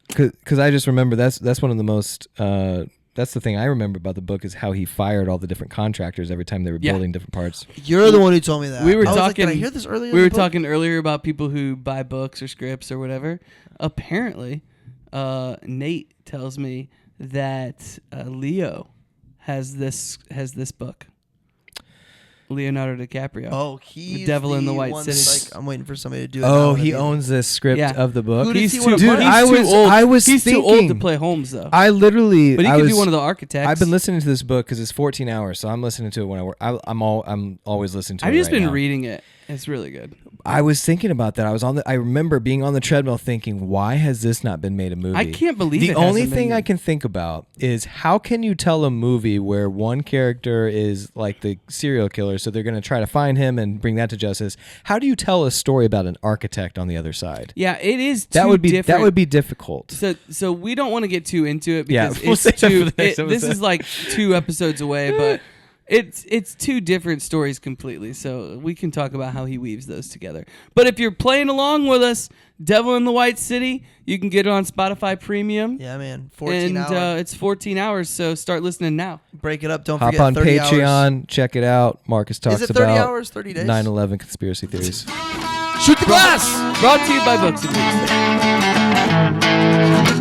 Because I just remember that's one of the most. That's the thing I remember about the book is how he fired all the different contractors every time they were Yeah. building different parts. You're the one who told me that. We were I was like, talking. did I hear this earlier? We in were the book? talking earlier about people who buy books or scripts or whatever. Apparently, Nate tells me that Leo has this book. Leonardo DiCaprio. Oh, he's The Devil in the White one City. that's like, I'm waiting for somebody to do it. Oh, now. he owns this script Yeah. of the book. Who does He's he too, wanna Dude, play? he's I too was- old. I was he's too old to thinking- play Holmes though. I literally. But he I could was, be one of the architects. I've been listening to this book because it's 14 hours, so I'm listening to it when I work. I'm always listening to it. I've just right been now. reading it. It's really good. I was thinking about that. I remember being on the treadmill thinking, why has this not been made a movie? I can't believe the it only hasn't been thing I made. can think about is how can you tell a movie where one character is like the serial killer, so they're going to try to find him and bring that to justice. How do you tell a story about an architect on the other side? Yeah, it is. That would be different. difficult. So we don't want to get too into it Yeah, because we'll save it's that too. for the next This episode. is like 2 episodes away, but it's 2 different stories completely. So we can talk about how he weaves those together. But if you're playing along with us, Devil in the White City, you can get it on Spotify Premium. Yeah, man. 14 and hours. it's 14 hours. So start listening now. Break it up. Don't Hop forget on 30 Patreon, hours. check it out. Marcus talks Is it 30 about hours, 30 days? 9/11 conspiracy theories. Shoot the glass! Brought to you by Books and Boots.